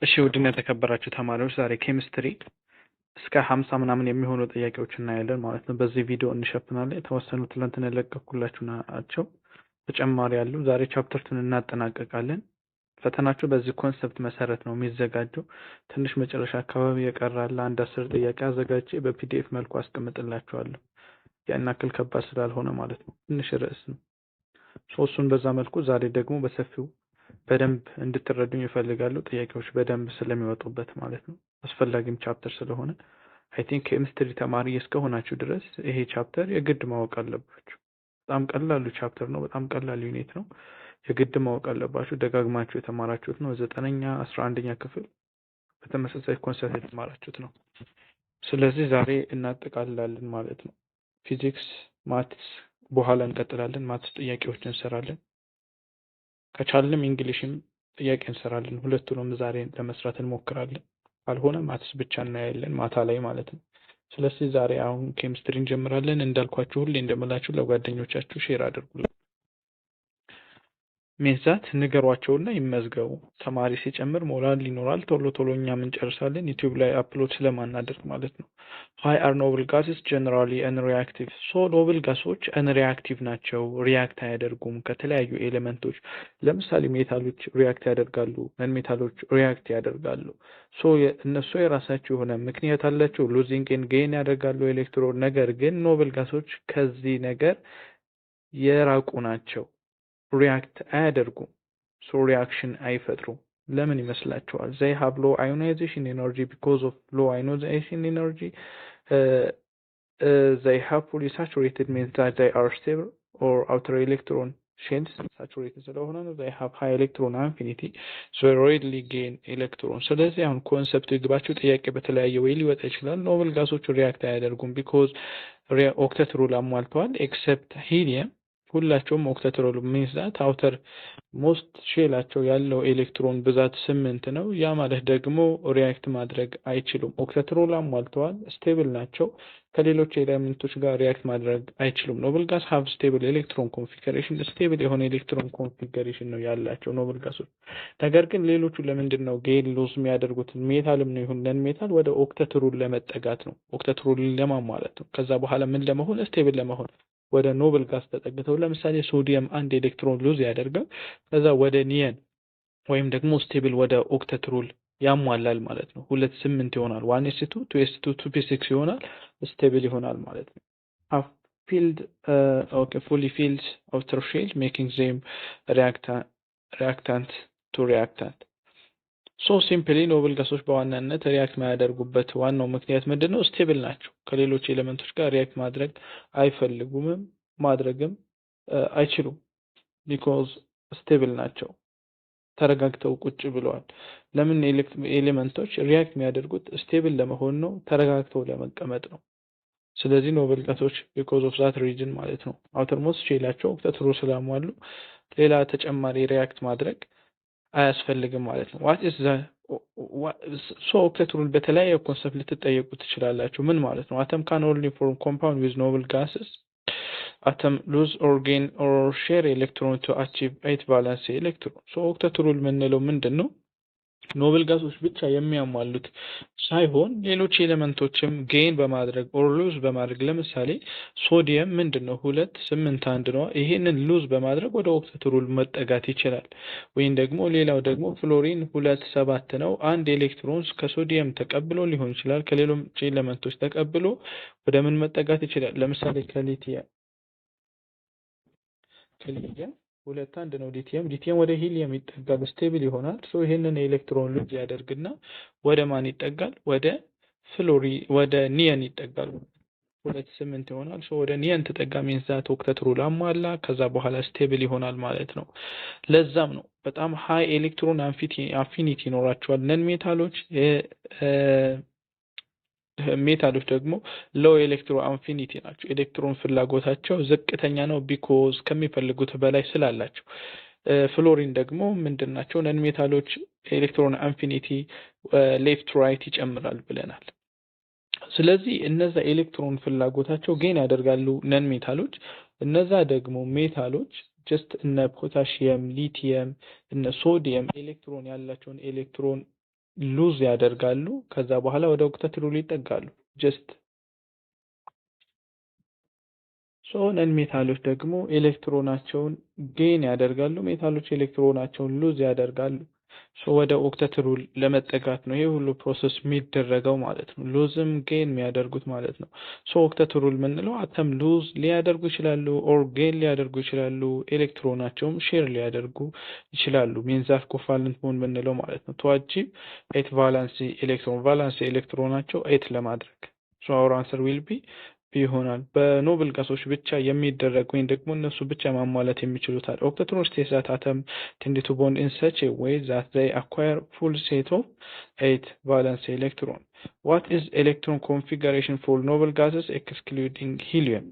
እሺ ውድና የተከበራችሁ ተማሪዎች ዛሬ ኬሚስትሪ እስከ 50 ምናምን የሚሆኑ ጥያቄዎች እናያለን ማለት ነው። በዚህ ቪዲዮ እንሸፍናለን። የተወሰኑት ትናንትና የለቀኩላችሁ ናቸው። ተጨማሪ ያሉ ዛሬ ቻፕተርቱን እናጠናቀቃለን። ፈተናችሁ በዚህ ኮንሰፕት መሰረት ነው የሚዘጋጀው። ትንሽ መጨረሻ አካባቢ የቀራለ አንድ 10 ጥያቄ አዘጋጅቼ በፒዲኤፍ መልኩ አስቀምጥላችኋለሁ። ያን ያክል ከባድ ስላልሆነ ማለት ነው። ትንሽ ርዕስ ነው። እሱን በዛ መልኩ ዛሬ ደግሞ በሰፊው በደንብ እንድትረዱኝ ይፈልጋሉ። ጥያቄዎች በደንብ ስለሚወጡበት ማለት ነው። አስፈላጊም ቻፕተር ስለሆነ አይ ቲንክ ኬሚስትሪ ተማሪ እስከሆናችሁ ድረስ ይሄ ቻፕተር የግድ ማወቅ አለባችሁ። በጣም ቀላሉ ቻፕተር ነው። በጣም ቀላል ዩኒት ነው። የግድ ማወቅ አለባችሁ። ደጋግማችሁ የተማራችሁት ነው። 9ኛ 11ኛ ክፍል በተመሳሳይ ኮንሰፕት የተማራችሁት ነው። ስለዚህ ዛሬ እናጠቃልላለን ማለት ነው። ፊዚክስ፣ ማትስ በኋላ እንቀጥላለን። ማትስ ጥያቄዎች እንሰራለን። ከቻልንም እንግሊሽም ጥያቄ እንሰራለን። ሁለቱንም ዛሬ ለመስራት እንሞክራለን። ካልሆነ ማትስ ብቻ እናያለን ማታ ላይ ማለት ነው። ስለዚህ ዛሬ አሁን ኬሚስትሪ እንጀምራለን። እንዳልኳችሁ ሁሌ እንደምላችሁ ለጓደኞቻችሁ ሼር አድርጉላችሁ። ሜዛት ንገሯቸውና ይመዝገቡ። ተማሪ ሲጨምር ሞራል ይኖራል። ቶሎ ቶሎ እኛም እንጨርሳለን ዩቲዩብ ላይ አፕሎድ ስለማናደርግ ማለት ነው። ሃይ አር ኖብል ጋስስ ጀነራሊ አንሪአክቲቭ። ሶ ኖብል ጋሶች አንሪአክቲቭ ናቸው፣ ሪያክት አያደርጉም ከተለያዩ ኤሌመንቶች። ለምሳሌ ሜታሎች ሪያክት ያደርጋሉ፣ ነን ሜታሎች ሪያክት ያደርጋሉ። ሶ እነሱ የራሳቸው የሆነ ምክንያት አላቸው። ሉዚንግ ኤንድ ጌን ያደርጋሉ ኤሌክትሮን። ነገር ግን ኖብል ጋሶች ከዚህ ነገር የራቁ ናቸው። ሪያክት አያደርጉም። ሶ ሪያክሽን አይፈጥሩም። ለምን ይመስላችኋል? they have low ionization energy. Because of low ionization energy they have fully saturated means that they are stable or outer electron shells saturated ስለሆነ ነው። they have high electron affinity so they readily gain electron. ስለዚህ አሁን ኮንሰፕቱ ይግባችሁ። ጥያቄ በተለያየ ወይ ሊወጣ ይችላል። ኖብል ጋሶች ሪያክት አያደርጉም because ኦክተት ሩል አሟልተዋል except helium። ሁላቸውም ኦክተት ሩል means that outer most ሼላቸው ያለው ኤሌክትሮን ብዛት 8 ነው። ያ ማለት ደግሞ ሪያክት ማድረግ አይችሉም። ኦክተት ሩል አሟልተዋል፣ ስቴብል ናቸው። ከሌሎች ኤሌመንቶች ጋር ሪያክት ማድረግ አይችሉም። ኖብል ጋስ ሃቭ ስቴብል ኤሌክትሮን ኮንፊገሬሽን፣ ስቴብል የሆነ ኤሌክትሮን ኮንፊገሬሽን ነው ያላቸው ኖብል ጋሶች። ነገር ግን ሌሎቹ ለምንድን ነው ጌን ሉዝ የሚያደርጉት? ሜታልም ነው ይሁን ነን ሜታል ወደ ኦክተት ሩል ለመጠጋት ነው። ኦክተት ሩል ለማሟላት ነው። ከዛ በኋላ ምን ለመሆን? ስቴብል ለመሆን ወደ ኖብል ጋስ ተጠግተው። ለምሳሌ ሶዲየም አንድ ኤሌክትሮን ሉዝ ያደርጋል፣ ከዛ ወደ ኒየን ወይም ደግሞ ስቴብል ወደ ኦክተት ሩል ያሟላል ማለት ነው። 2 8 ይሆናል። 1s2 2s2 2p6 ይሆናል፣ ስቴብል ይሆናል ማለት ነው። half filled okay fully filled outer shell making them reactant to reactant. ሶ ሲምፕሊ ኖብል ጋሶች በዋናነት ሪያክት ማያደርጉበት ዋናው ምክንያት ምንድነው? ስቴብል ናቸው። ከሌሎች ኤሌመንቶች ጋር ሪያክት ማድረግ አይፈልጉም፣ ማድረግም አይችሉም። ቢኮዝ ስቴብል ናቸው፣ ተረጋግተው ቁጭ ብለዋል። ለምን? ኤሌመንቶች ሪያክት የሚያደርጉት ስቴብል ለመሆን ነው፣ ተረጋግተው ለመቀመጥ ነው። ስለዚህ ኖብል ጋሶች ቢኮዝ ኦፍ ዛት ሪጅን ማለት ነው አውተርሞስት ሼላቸው ኦክተት ሩል ስላሟሉ ሌላ ተጨማሪ ሪያክት ማድረግ አያስፈልግም ማለት ነው። ዋት ኢዝ ሶ ኦክተት ሩል በተለያየ ኮንሰፕት ልትጠየቁ ትችላላችሁ። ምን ማለት ነው? አተም ካን ኦንሊ ፎርም ኮምፓውንድ ዊዝ ኖብል ጋስስ atom lose or gain or share electron to achieve 8 valence electron. so ኦክተት ሩል የምንለው ምንድነው? ኖብል ጋሶች ብቻ የሚያሟሉት ሳይሆን ሌሎች ኤሌመንቶችም ጌን በማድረግ ኦር ሉዝ በማድረግ ለምሳሌ ሶዲየም ምንድነው 2 8 1 ነው። ይሄንን ሉዝ በማድረግ ወደ ኦክተት ሩል መጠጋት ይችላል። ወይም ደግሞ ሌላው ደግሞ ፍሎሪን 2 7 ነው። አንድ ኤሌክትሮንስ ከሶዲየም ተቀብሎ ሊሆን ይችላል፣ ከሌሎች ኤሌመንቶች ተቀብሎ ወደ ምን መጠጋት ይችላል? ለምሳሌ ከሊቲየም 2 1 ነው። ሊቲየም ወደ ሂሊየም ይጠጋል፣ ስቴብል ይሆናል። ሶ ይሄንን ኤሌክትሮን ሉዝ ያደርግና ወደ ማን ይጠጋል? ወደ ኒየን ይጠጋል። 2 8 ይሆናል። ሶ ወደ ኒየን ተጠጋ ሚንስ ዛት ኦክተት ሩል አሟላ። ከዛ በኋላ ስቴብል ይሆናል ማለት ነው። ለዛም ነው በጣም ሃይ ኤሌክትሮን አፊኒቲ ይኖራቸዋል ነን ሜታሎች። ሜታሎች ደግሞ ሎው ኤሌክትሮ አፊኒቲ ናቸው። ኤሌክትሮን ፍላጎታቸው ዝቅተኛ ነው ቢኮዝ ከሚፈልጉት በላይ ስላላቸው። ፍሎሪን ደግሞ ምንድናቸው? ነን ሜታሎች ኤሌክትሮን አፊኒቲ ሌፍት ራይት ይጨምራል ብለናል። ስለዚህ እነዛ ኤሌክትሮን ፍላጎታቸው ጌን ያደርጋሉ ነን ሜታሎች። እነዛ ደግሞ ሜታሎች ጀስት እነ ፖታሺየም፣ ሊቲየም፣ እነ ሶዲየም ኤሌክትሮን ያላቸውን ኤሌክትሮን ሉዝ ያደርጋሉ። ከዛ በኋላ ወደ ኦክተት ሩል ይጠጋሉ። ጀስት ነን ሜታሎች ደግሞ ኤሌክትሮናቸውን ጌን ያደርጋሉ። ሜታሎች ኤሌክትሮናቸውን ሉዝ ያደርጋሉ። ወደ ኦክተት ሩል ለመጠጋት ነው ይሄ ሁሉ ፕሮሰስ የሚደረገው ማለት ነው። ሉዝም ጌን የሚያደርጉት ማለት ነው። ኦክተት ሩል የምንለው አተም ሉዝ ሊያደርጉ ይችላሉ፣ ኦር ጌን ሊያደርጉ ይችላሉ። ኤሌክትሮናቸውም ሼር ሊያደርጉ ይችላሉ። ሚንዛት ኮቫለንት ቦንድ የምንለው ማለት ነው። ቱ አቺቭ ኤት ቫላንሲ ኤሌክትሮን ቫላንሲ ኤሌክትሮናቸው ኤት ለማድረግ አወር አንሰር ዊል ቢ ይሆናል። በኖብል ጋሶች ብቻ የሚደረግ ወይም ደግሞ እነሱ ብቻ ማሟላት የሚችሉት አለ። ኦክተትሮን ስቴትስ that atom tend to bond in such a way that they acquire full set of 8 valence electron. What is electron configuration for noble gases excluding helium?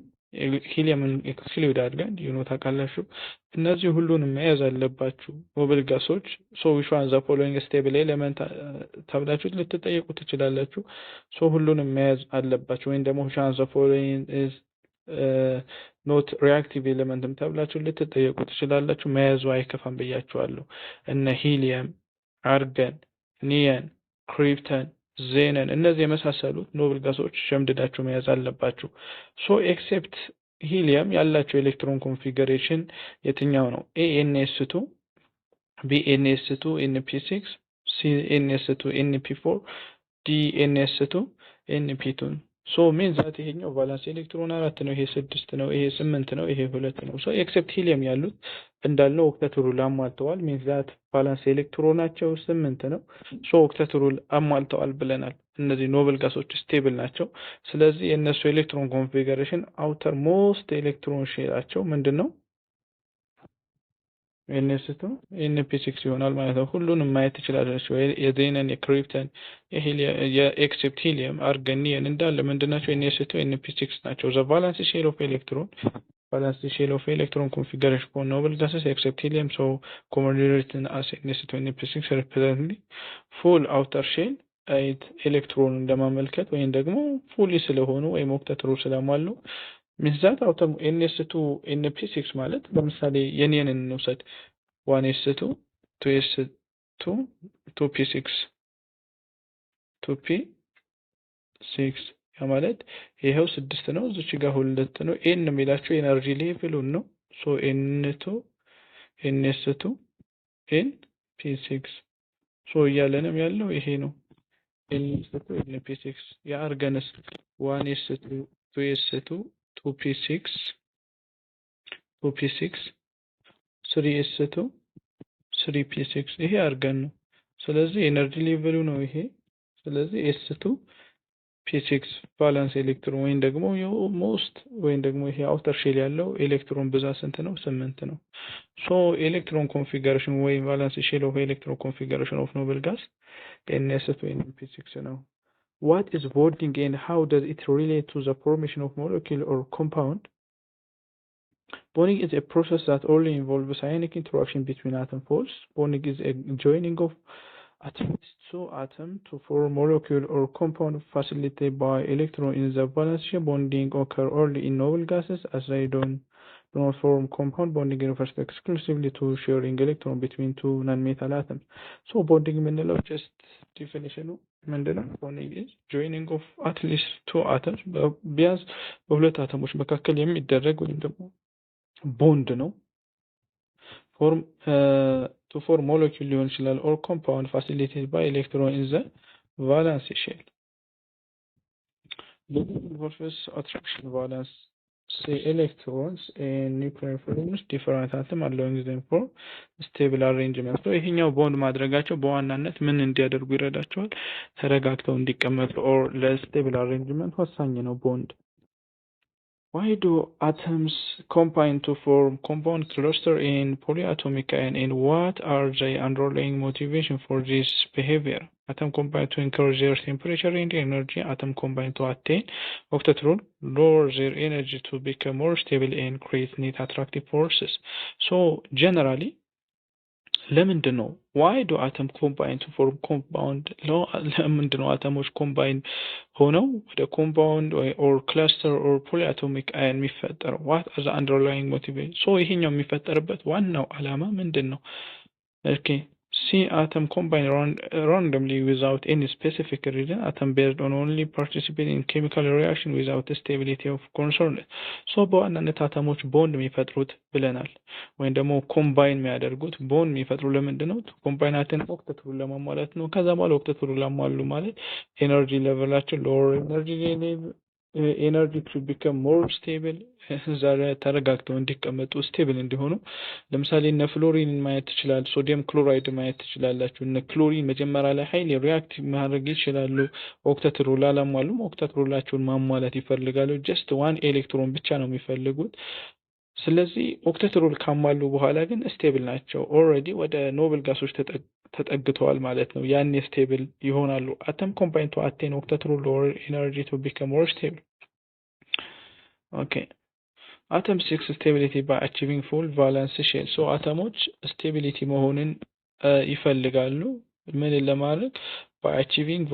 ሂሊየምን ኤክስክሉድ አድርገን ታውቃላችሁ። እነዚህ ሁሉንም መያዝ አለባችሁ ኖብል ጋሶች። which one the following stable element ተብላችሁ ልትጠየቁ ትችላላችሁ። ሁሉንም መያዝ አለባችሁ። ወይም ደግሞ which one the following is not reactive element ተብላችሁ ልትጠየቁ ትችላላችሁ። መያዙ አይከፋም ብያችኋለሁ። እነ ሂሊየም፣ አርገን፣ ኒየን፣ ክሪፕተን፣ ዜነን እነዚህ የመሳሰሉት ኖብል ጋሶች ሸምድዳችሁ መያዝ አለባችሁ። ኤክሴፕት ሂሊየም ያላቸው ኤሌክትሮን ኮንፊገሬሽን የትኛው ነው? AnS2 BnS2 NP6 CnS2 NP4 DnS2 NP2 ሚንስ ዛት ይሄኛው ቫላንስ ኤሌክትሮን 4 ነው፣ ይሄ 6 ነው፣ ይሄ 8 ነው፣ ይሄ 2 ነው። ኤክሴፕት ሂሊየም ያሉት እንዳልነው ኦክተት ሩል አሟልተዋል። ሚንስ ዛት ቫላንስ ኤሌክትሮናቸው 8 ነው። ኦክተት ሩል አሟልተዋል ብለናል። እነዚህ ኖብል ጋሶች ስቴብል ናቸው። ስለዚህ የእነሱ ኤሌክትሮን ኮንፊገሬሽን አውተር ሞስት ኤሌክትሮን ሼራቸው ምንድነው? NS2 NP6 ይሆናል ማለት ነው። ሁሉንም ማየት ትችላላችሁ። የዜነን፣ የክሪፕተን፣ የኤክሴፕት ሂሊየም፣ አርገን፣ ኒየን እንዳለ ምንድናቸው? NS2 NP6 ናቸው። ዘ ቫላንስ ሼል ኦፍ ኤሌክትሮን configuration for noble gases except helium, so commonly written as NS2 NP6 represent full outer shell 8 ኤሌክትሮን ለማመልከት ወይም ደግሞ ፉሊ ስለሆኑ ወይም ኦክተት ሩል ስለማሉ ሚንዛት አውተም NS2 NP6 ማለት ለምሳሌ የኒየንን እንውሰድ 1s2 2s2 2p6 2p6 ያ ማለት ይሄው 6 ነው፣ እዚች ጋር 2 ነው። ኤን የሚላቸው ኤነርጂ ሌቭሉን ነው። n2 ns2 np6 እያለንም ያለው ይሄ ነው። n2 np6 የአርገንስ 1s2 2s2 2p6 3s2 3p6 ይሄ አርገን ነው። ስለዚህ ኤነርጂ ሌቭሉ ነው ይሄ። ስለዚህ s2 p6 ቫላንስ ኤሌክትሮን ወይም ደግሞ ሞስት ወይም ደግሞ ይሄ አውተር ሼል ያለው ኤሌክትሮን ብዛት ስንት ነው? 8 ነው። ኤሌክትሮን ኮንፊገሬሽን ወይም ቫላንስ ሼል ኦፍ ኤሌክትሮን ኮንፊገሬሽን ኦፍ ኖብል ጋስ NS2 NP6 ነው። What is bonding and how does it relate to the formation of molecule or compound? Bonding is a process that only involves ionic interaction between atom poles. Bonding is a joining of at least 2 atoms to form molecule or compound facilitated by electron in the valence chain. Bonding occur only in noble gases as they do not form compound. Bonding refers exclusively to sharing electron between 2 non-metal atoms. Bonding ምንለው just definition ምንድነው? Bonding is joining of at least 2 atoms ቢያንስ በሁለት አተሞች መካከል የሚደረግ ወይም ደግሞ ቦንድ ነው። to form molecule ሊሆን ይችላል or compound facilitated by electron in the valence shell. Bonding involves attraction valence electrons in nuclear forms different atom allowing them for stable arrangement. ይሄኛው ቦንድ ማድረጋቸው በዋናነት ምን እንዲያደርጉ ይረዳቸዋል? ተረጋግተው እንዲቀመጡ or ለstable arrangement ወሳኝ ነው ቦንድ። Why do atoms combine to form compound cluster in polyatomic ion, and what are the underlying motivation for this behavior? Atom combine to increase their temperature and energy. Atom combine to attain octet rule, lower their energy to become more stable and create net attractive forces. Generally, ለምንድን ነው why do atom combine to form compound? ለምንድን ነው አተሞች ኮምባይን ሆነው ወደ ኮምፓውንድ or cluster or polyatomic ion የሚፈጠረው? what are the underlying motivation? ይሄኛው የሚፈጠርበት ዋናው ዓላማ ምንድን ነው? C. Atom combine randomly without any specific reason. Atom based on only participating in chemical reaction without the stability of concern. So በዋናነት አተሞች ቦንድ የሚፈጥሩት ብለናል ወይም ደግሞ ኮምባይን የሚያደርጉት ቦንድ የሚፈጥሩ ለምንድን ነው? ኮምባይናትን ኦክተትሩን ለማሟላት ነው። ከዛ በኋላ ኦክተትሩን ላሟሉ ማለት ኤነርጂ ሌቨላቸው ሎወር ኤነርጂ to become more stable ዛሬ ተረጋግተው እንዲቀመጡ ስቴብል እንዲሆኑ ለምሳሌ እነ ፍሎሪን ማየት ትችላላችሁ። ሶዲየም ክሎራይድ ማየት ትችላላችሁ። እነ ክሎሪን መጀመሪያ ላይ ኃይል ሪአክቲቭ ማድረግ ይችላሉ። ኦክተት ሩል አላሟሉም። ኦክተት ሩላቸውን ማሟላት ይፈልጋሉ። ጀስት ዋን ኤሌክትሮን ብቻ ነው የሚፈልጉት። ስለዚህ ኦክተት ሩል ካሟሉ በኋላ ግን ስቴብል ናቸው። ኦልሬዲ ወደ ኖብል ጋሶች ተጠግተዋል ማለት ነው። ያኔ ስቴብል ይሆናሉ። አተም ኮምባይን ቱ አቴን ኦክተት ሩል ሎወር ኤነርጂ ቱ ቢከም ሞር ስቴብል። ኦኬ አተም ሲክስ ስቴቢሊቲ ባይ አቺቪንግ ፉል ቫለንስ ሼል። ሶ አተሞች ስቴቢሊቲ መሆንን ይፈልጋሉ። ምን ለማድረግ? ባይ አቺቪንግ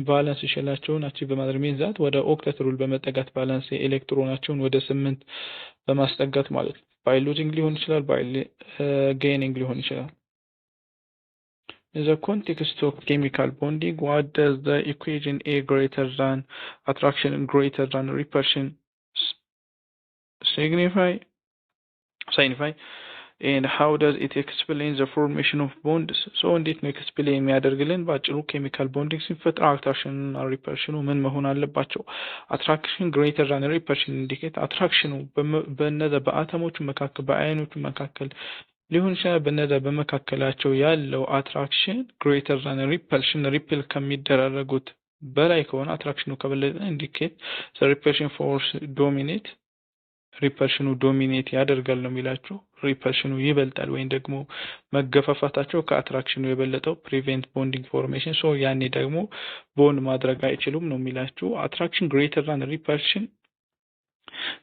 ቫለንስ ሼላቸውን አቺቭ በማድረግ ሚንዛት ወደ ኦክተት ሩል በመጠጋት ቫለንስ ኤሌክትሮናቸውን ወደ 8 በማስጠጋት ማለት ነው። ባይ ሉዚንግ ሊሆን ይችላል፣ ባይ ጌይኒንግ ሊሆን ይችላል። In the context of chemical bonding, what does the equation A greater than attraction greater than repulsion signify? And how does it explain the formation of bonds? So እንዴት ነው ኤክስፕሌን የሚያደርግልን? ባጭሩ ኬሚካል ቦንዲንግ ሲፈጠር አትራክሽን እና ሪፐልሽኑ ምን መሆን አለባቸው? አትራክሽን ግሬተር ዛን ሪፐልሽን ኢንዲኬት አትራክሽኑ በነዛ በአተሞቹ መካከል በአይኖቹ መካከል ሊሆን ይችላል። በነዛ በመካከላቸው ያለው አትራክሽን ግሬተር ዛን ሪፐልሽን ሪፕል ከሚደራረጉት በላይ ከሆነ አትራክሽኑ ከበለጠ ኢንዲኬት ዘ ሪፐልሽን ፎርስ ዶሚኔት ሪፐልሽኑ ዶሚኔት ያደርጋል ነው የሚላቸው። ሪፐልሽኑ ይበልጣል ወይም ደግሞ መገፋፋታቸው ከአትራክሽኑ የበለጠው ፕሪቬንት ቦንዲንግ ፎርሜሽን። ሶ ያኔ ደግሞ ቦንድ ማድረግ አይችሉም ነው የሚላቸው። አትራክሽን ግሬተር ዛን ሪፐልሽን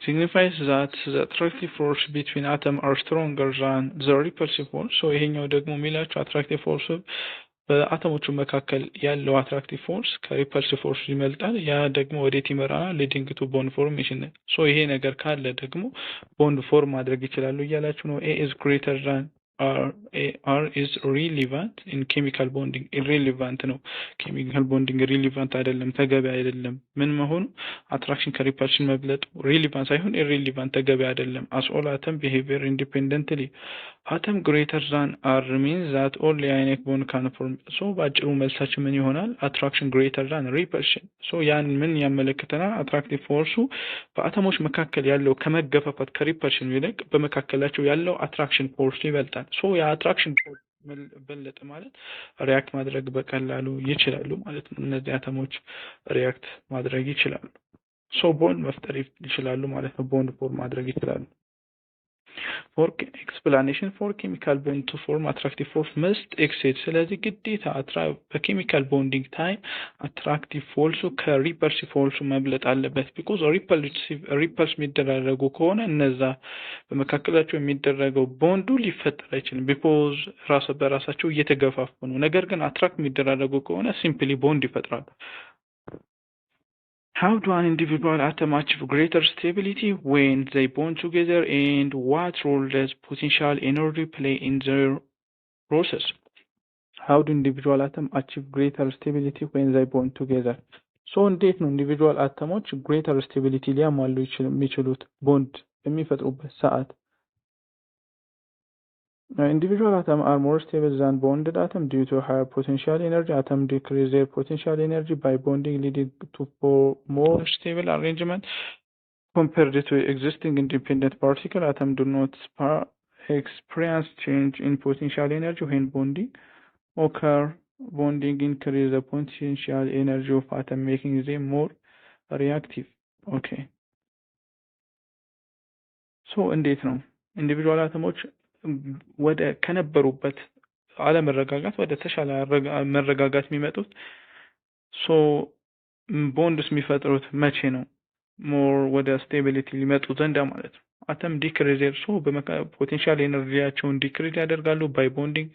signifies that the attractive force between atoms are stronger than the repulsive force. So ይሄኛው ደግሞ የሚላቸው attractive force በአተሞቹ መካከል ያለው attractive force ከሪፐልሲቭ ፎርስ ይመልጣል። ያ ደግሞ ወዴት ይመራናል? leading to bond formation. so ይሄ ነገር ካለ ደግሞ ቦንድ ፎርም ማድረግ ይችላሉ እያላችሁ ነው። A is greater than R is relevant in chemical bonding. irrelevant ነው ኬሚካል ቦንዲንግ ሪሊቫንት አይደለም፣ ተገቢ አይደለም። ምን መሆኑ? አትራክሽን ከሪፐልሽን መብለጡ ሪሊቫንት ሳይሆን ኢሪሊቫንት ተገቢ አይደለም። as all atom behavior independently atom greater than R means that only ionic bond can form. so ባጭሩ መልሳችን ምን ይሆናል? attraction greater than repulsion. so ያን ምን ያመለክተናል? አትራክቲቭ ፎርሱ በአተሞች መካከል ያለው ከመገፋፋት ከሪፐልሽን ይልቅ በመካከላቸው ያለው አትራክሽን ፎርስ ይበልጣል። ሶ የአትራክሽን ፎርስ በለጠ ማለት ሪያክት ማድረግ በቀላሉ ይችላሉ ማለት ነው። እነዚህ አተሞች ሪያክት ማድረግ ይችላሉ። ሶ ቦንድ መፍጠር ይችላሉ ማለት ነው። ቦንድ ፎርም ማድረግ ይችላሉ። for explanation for chemical bond to form attractive force must exist. ስለዚህ ግዴታ በኬሚካል ቦንዲንግ ታይም አትራክቲቭ ፎርሱ ከሪፐልሲቭ ፎርሱ መብለጥ አለበት። because ሪፐልስ የሚደረጉ ከሆነ እነዛ በመካከላቸው የሚደረገው ቦንዱ ሊፈጠር አይችልም። because ራስ በራሳቸው እየተገፋፉ ነው። ነገር ግን አትራክት የሚደረጉ ከሆነ ሲምፕሊ ቦንድ ይፈጥራሉ። How do an individual atom achieve greater stability when they bond together, and what role does potential energy play in their process? How do individual atom achieve greater stability when they bond together? So እንዴት ነው individual atomoች greater stability ሊያሟሉ የሚችሉት ቦንድ በሚፈጥሩበት ሰዓት? Individual atoms are more stable than bonded atoms due to higher potential energy. Atoms decrease their potential energy by bonding, leading to more stable arrangement compared to existing independent particles. Atoms do not experience change in potential energy when bonding occur. Bonding increases the potential energy of atoms, making them more reactive. Okay. So እንዴት ነው individual atoms ወደ ከነበሩበት አለመረጋጋት ወደ ተሻለ መረጋጋት የሚመጡት? ሶ ቦንድስ የሚፈጥሩት መቼ ነው? ሞር ወደ ስቴቢሊቲ ሊመጡ ዘንድ ማለት ነው። አተም ዲክሪዝ ሶ ፖቴንሻል ኤነርጂያቸውን ዲክሪዝ ያደርጋሉ ባይ ቦንዲንግ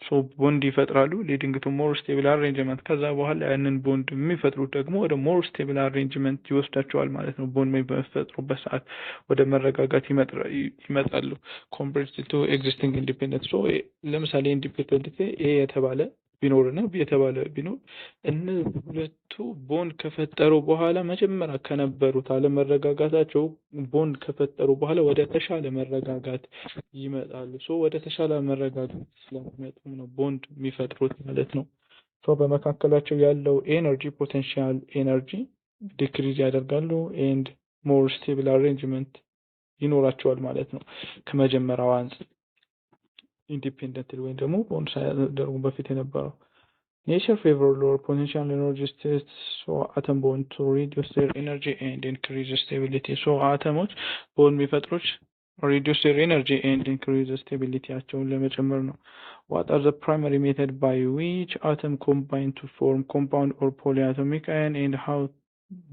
ሶ ቦንድ ይፈጥራሉ ሊዲንግ ቱ ሞር ስቴብል አሬንጅመንት ከዛ በኋላ ያንን ቦንድ የሚፈጥሩት ደግሞ ወደ ሞር ስቴብል አሬንጅመንት ይወስዳቸዋል ማለት ነው። ቦንድ በሚፈጥሩበት ሰዓት ወደ መረጋጋት ይመጣሉ ኮምፓሬድ ቱ ኤግዚስቲንግ ኢንዲፔንደንት ሶ ለምሳሌ ኢንዲፔንደንት ኤ የተባለ ቢኖርና የተባለ ቢኖር እነዚህ ሁለቱ ቦንድ ከፈጠሩ በኋላ መጀመሪያ ከነበሩት አለመረጋጋታቸው ቦንድ ከፈጠሩ በኋላ ወደ ተሻለ መረጋጋት ይመጣሉ። ሶ ወደ ተሻለ መረጋጋት ስለሚመጡም ነው ቦንድ የሚፈጥሩት ማለት ነው። ሶ በመካከላቸው ያለው ኤነርጂ ፖቴንሻል ኤነርጂ ዲክሪዝ ያደርጋሉ ኤንድ ሞር ስቴብል አሬንጅመንት ይኖራቸዋል ማለት ነው ከመጀመሪያው አንፃር ኢንዲፔንደንት ወይም ደግሞ ቦንድ ሳያደርጉ በፊት የነበረው nature favor lower potential energy states so atom bond to reduce their energy and increase stability so አተሞች ቦንድ የሚፈጥሩት reduce their energy and increase stability አቸውን ለመጨመር ነው። what are the primary method by which atom combine to form compound or polyatomic ion and how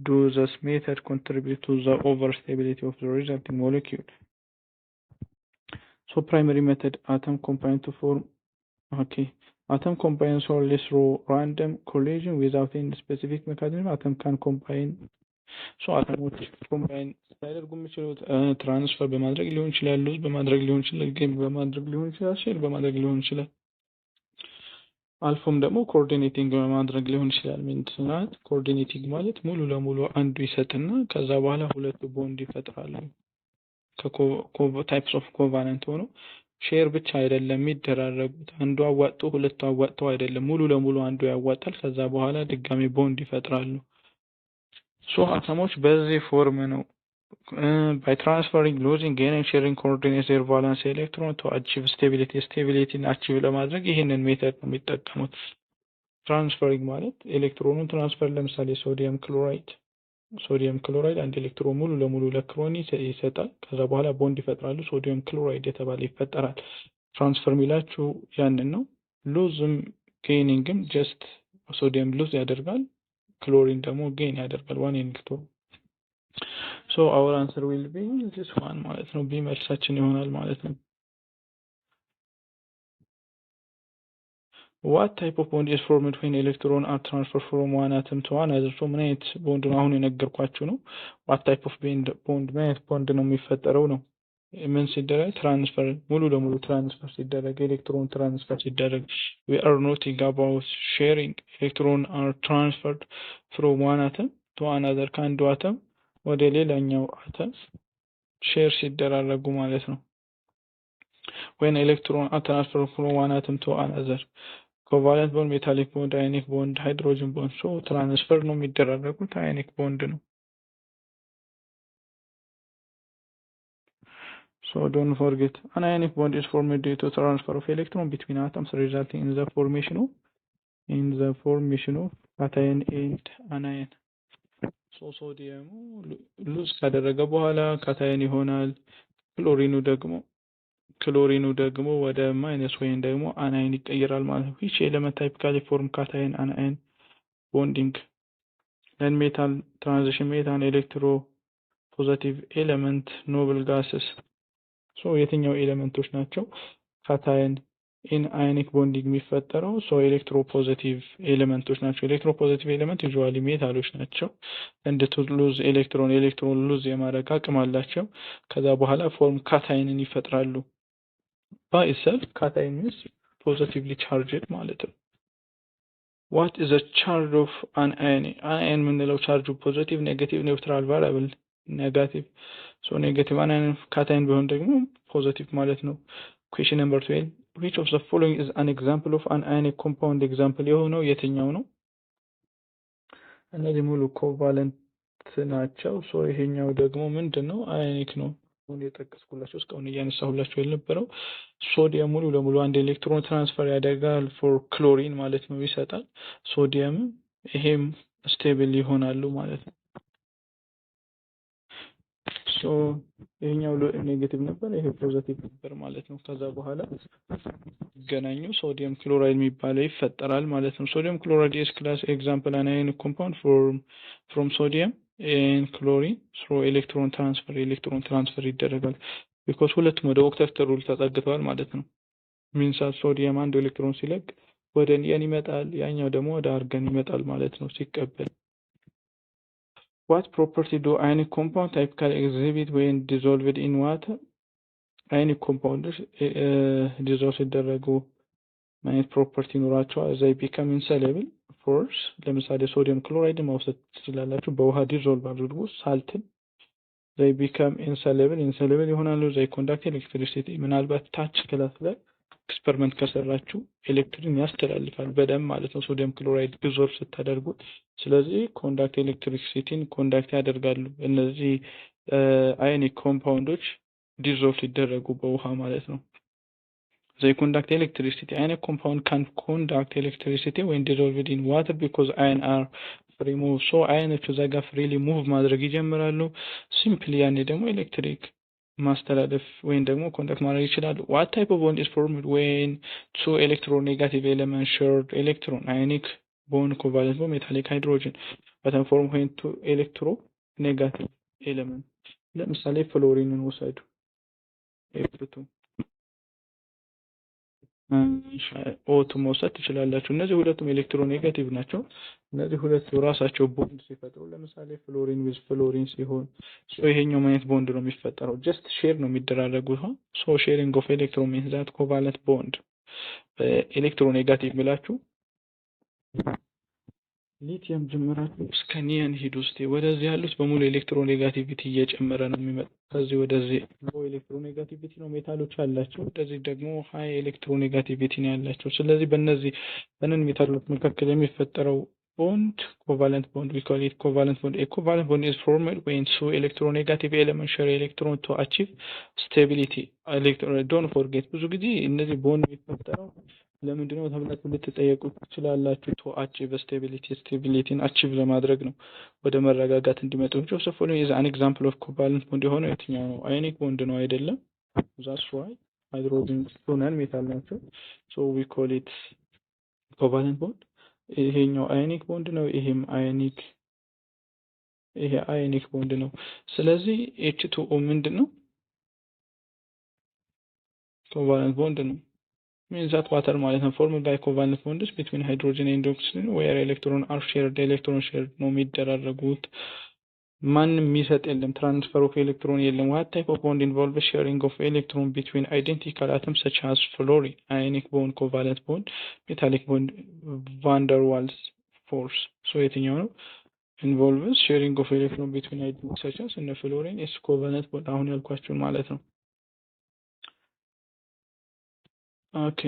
do this method contribute to the overstability of the resulting molecule? So primary method atom combine to form atom combines solely through random collision without any specific mechanism. Atom can combine so atomoች combine ሲያደርጉ የሚችሉት ትራንስፈር በማድረግ ሊሆን ይችላል ሉዝ በማድረግ ሊሆን ይችላል ጌም በማድረግ ሊሆን ይችላል ሼር በማድረግ ሊሆን ይችላል አልፎም ደግሞ ኮኦርዲኔቲንግ በማድረግ ሊሆን ይችላል። ምንድነው ኮኦርዲኔቲንግ ማለት ሙሉ ለሙሉ አንዱ ይሰጥና ከዛ በኋላ ሁለቱ ቦንድ ይፈጥራሉ። ታይፕስ ኦፍ ኮቫለንት ሆኖ ሼር ብቻ አይደለም የሚደራረጉት አንዱ አዋጥቶ ሁለቱ አዋጥተው አይደለም ሙሉ ለሙሉ አንዱ ያዋጣል ከዛ በኋላ ድጋሚ ቦንድ ይፈጥራሉ። ሶ አተሞች በዚህ ፎርም ነው by transferring losing gaining sharing coordinate their valence electron to achieve stability achieve ለማድረግ ይሄንን ሜተድ ነው የሚጠቀሙት። ትራንስፈሪንግ ማለት ኤሌክትሮኑን ትራንስፈር ለምሳሌ ሶዲየም ክሎራይድ አንድ ኤሌክትሮን ሙሉ ለሙሉ ለክሮኒ ይሰጣል ከዛ በኋላ ቦንድ ይፈጥራሉ ሶዲየም ክሎራይድ የተባለ ይፈጠራል። ትራንስፈር ሚላችሁ ያንን ነው። ሉዝም ጌኒንግም ጀስት ሶዲየም ሉዝ ያደርጋል ክሎሪን ደግሞ ጌን ያደርጋል ዋን ኤሌክትሮን። ሶ our answer will be this one ማለት ነው ቢ መልሳችን ይሆናል ማለት ነው። What type of bond is formed when electrons are transferred from one atom to another? So ምን አይነት ቦንድ ነው አሁን የነገርኳችሁ ነው። What type of bond ምን አይነት ቦንድ ነው የሚፈጠረው ነው። ምን ሲደረግ ትራንስፈር ሙሉ ለሙሉ ትራንስፈር ሲደረግ ኤሌክትሮን ትራንስፈር ሲደረግ we are noting about sharing electron are transferred from one atom to another ከአንዱ አተም ወደ ሌላኛው አተም ሼር ሲደራረጉ ማለት ነው። when electron are transferred from one atom to another ኮቫለንት ቦንድ ሜታሊክ ቦንድ አዮኒክ ቦንድ ሃይድሮጅን ቦንድ ሶ ትራንስፈር ነው የሚደረጉት አዮኒክ ቦንድ ነው። so don't forget an ionic bond is formed due to transfer of electron between atoms resulting in the formation of cation and anion so ሶዲየሙ ሉዝ ካደረገ በኋላ ካታየን ይሆናል ክሎሪኑ ደግሞ ወደ ማይነስ ወይን ደግሞ አናይን ይቀየራል ማለት ነው። which element typically form cation anion bonding then metal transition metal electro positive element noble gases so የትኛው ኤሌመንቶች ናቸው cation in ionic bonding የሚፈጠረው so electro positive ኤሌመንቶች ናቸው። electro positive ኤሌመንት usually ሜታሎች ናቸው and to lose electron lose የማድረግ አቅም አላቸው ከዛ በኋላ ፎርም ካታይንን ይፈጥራሉ። by itself cation is positively charged ማለት ነው። what is the charge of an ion ምንለው ቻርጁ ፖዚቲቭ ኔጌቲቭ ኒውትራል ቫሪያብል ኔጌቲቭ so ኔጌቲቭ anion cation ቢሆን ደግሞ ፖዚቲቭ ማለት ነው። question number 12 which of the following is an example of an ionic compound example የሆነው የትኛው ነው? እነዚህ ሙሉ ኮቫለንት ናቸው so ይሄኛው ደግሞ ምንድነው አዮኒክ ነው። አሁን የጠቀስኩላችሁ እስካሁን እያነሳሁላችሁ የነበረው ሶዲየም ሙሉ ለሙሉ አንድ ኤሌክትሮን ትራንስፈር ያደርጋል ፎር ክሎሪን ማለት ነው ይሰጣል። ሶዲየም ይሄም ስቴብል ይሆናሉ ማለት ነው። ሶ ይሄኛው ኔጌቲቭ ነበር ይሄ ፖዚቲቭ ነበር ማለት ነው። ከዛ በኋላ ገናኙ ሶዲየም ክሎራይድ የሚባለው ይፈጠራል ማለት ነው። ሶዲየም ክሎራይድ is class example an ionic compound from sodium and chlorine through electron transfer ይደረጋል because ሁለቱም ወደ ኦክተት ሩል ተጠግተዋል ማለት ነው። means ሶዲየም አንድ ኤሌክትሮን ሲለቅ ወደ ኒየን ይመጣል፣ ያኛው ደግሞ ወደ አርገን ይመጣል ማለት ነው ሲቀበል። what property do ionic compound typically exhibit when dissolved in water? ionic compounds dissolve ሲደረጉ ማለት ፕሮፐርቲ ኖራቸዋል። they become insoluble force ለምሳሌ ሶዲየም ክሎራይድ መውሰድ ትችላላችሁ። በውሃ ዲዞልቭ አድርጉ ሳልትን they become insoluble ይሆናሉ። they conduct electricity ምናልባት ታች ክላስ ላይ ኤክስፐሪመንት ከሰራችሁ ኤሌክትሪክን ያስተላልፋል በደም ማለት ነው ሶዲየም ክሎራይድ ዲዞልቭ ስታደርጉት። ስለዚህ ኮንዳክት ኤሌክትሪሲቲን ኮንዳክት ያደርጋሉ እነዚህ አዮኒክ ኮምፓውንዶች ዲዞልቭ ሲደረጉ በውሃ ማለት ነው። they conduct electricity. Ionic compound can conduct electricity when dissolved in water because ions are free move. So ions እዛ ጋር freely move ማድረግ ይጀምራሉ። simply ያኔ ደግሞ ኤሌክትሪክ ማስተላለፍ ወይም ደግሞ ኮንዳክት ማድረግ ይችላሉ። what type of bond is formed when two electronegative elements share electron? ionic bond covalent bond metallic hydrogen but form when two electronegative elements ለምሳሌ ፍሎሪንን ወሰዱ F2 ኦቱ መውሰድ ትችላላችሁ። እነዚህ ሁለቱም ኤሌክትሮኔጋቲቭ ናቸው። እነዚህ ሁለቱ ራሳቸው ቦንድ ሲፈጥሩ ለምሳሌ ፍሎሪን ዊዝ ፍሎሪን ሲሆን ይሄኛው ማይነት ቦንድ ነው የሚፈጠረው። ጀስት ሼር ነው የሚደራረጉት። ሶ ሼሪንግ ኦፍ ኤሌክትሮን ሚንስ ዛት ኮቫለንት ቦንድ ኤሌክትሮኔጋቲቭ ብላችሁ ሊቲየም ጀምራችሁ እስከ ኒየን ሂዱ እስቲ ወደዚህ ያሉት በሙሉ ኤሌክትሮኔጋቲቪቲ እየጨመረ ነው የሚመጣው። ከዚህ ወደዚህ ሎ ኤሌክትሮኔጋቲቪቲ ነው ሜታሎች አላቸው፣ ወደዚህ ደግሞ ሃይ ኤሌክትሮኔጋቲቪቲ ነው ያላቸው። ስለዚህ በእነዚህ ሜታሎች መካከል የሚፈጠረው bond covalent bond we call it covalent bond. A covalent bond is formed when two electronegative elements share electron to achieve stability. Don't forget ብዙ ጊዜ እነዚህ ቦንድ የሚፈጠረው ለምንድን ነው ተብላችሁ ልትጠየቁ ትችላላችሁ። to achieve stabilityን achieve ለማድረግ ነው፣ ወደ መረጋጋት እንዲመጡ። just following is an example of covalent bond የሆነው የትኛው ነው? ionic bond ነው አይደለም? that's why hydrogen ሆነን ሜታል ናቸው። so we call it covalent bond. ይሄኛው አዮኒክ ቦንድ ነው፣ ይሄም አዮኒክ ቦንድ ነው። ስለዚህ H2O ምንድነው? ኮቫለንት ቦንድ ነው። means that water ማለት ነው formed by covalent bonds between hydrogen and oxygen where electron are shared ነው የሚደራረጉት። ማንም የሚሰጥ የለም፣ ትራንስፈር ኦፍ ኤሌክትሮን የለም። what type of bond involves sharing of electron between identical atoms such as fluorine? ionic bond, covalent bond, metallic bond, van der Waals force. so የትኛው ነው? involves sharing of electron between identical such as and fluorine is covalent bond አሁን ያልኳችሁ ማለት ነው። ኦኬ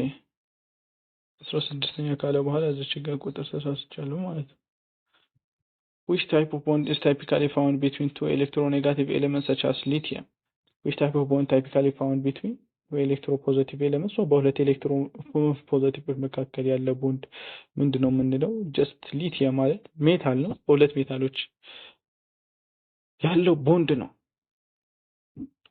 16ኛ ካለ በኋላ እዚህ ጋር ቁጥር ተሳስቻለሁ ማለት ነው። Which type of bond is typically found between two electronegative elements such as lithium? Which type of bond typically found between two electropositive elements? so በሁለት ኤሌክትሮፖዚቲቭ መካከል ያለ ቦንድ ምንድነው የምንለው? just lithium ማለት ሜታል ነው፣ በሁለት ሜታሎች ያለው ቦንድ ነው።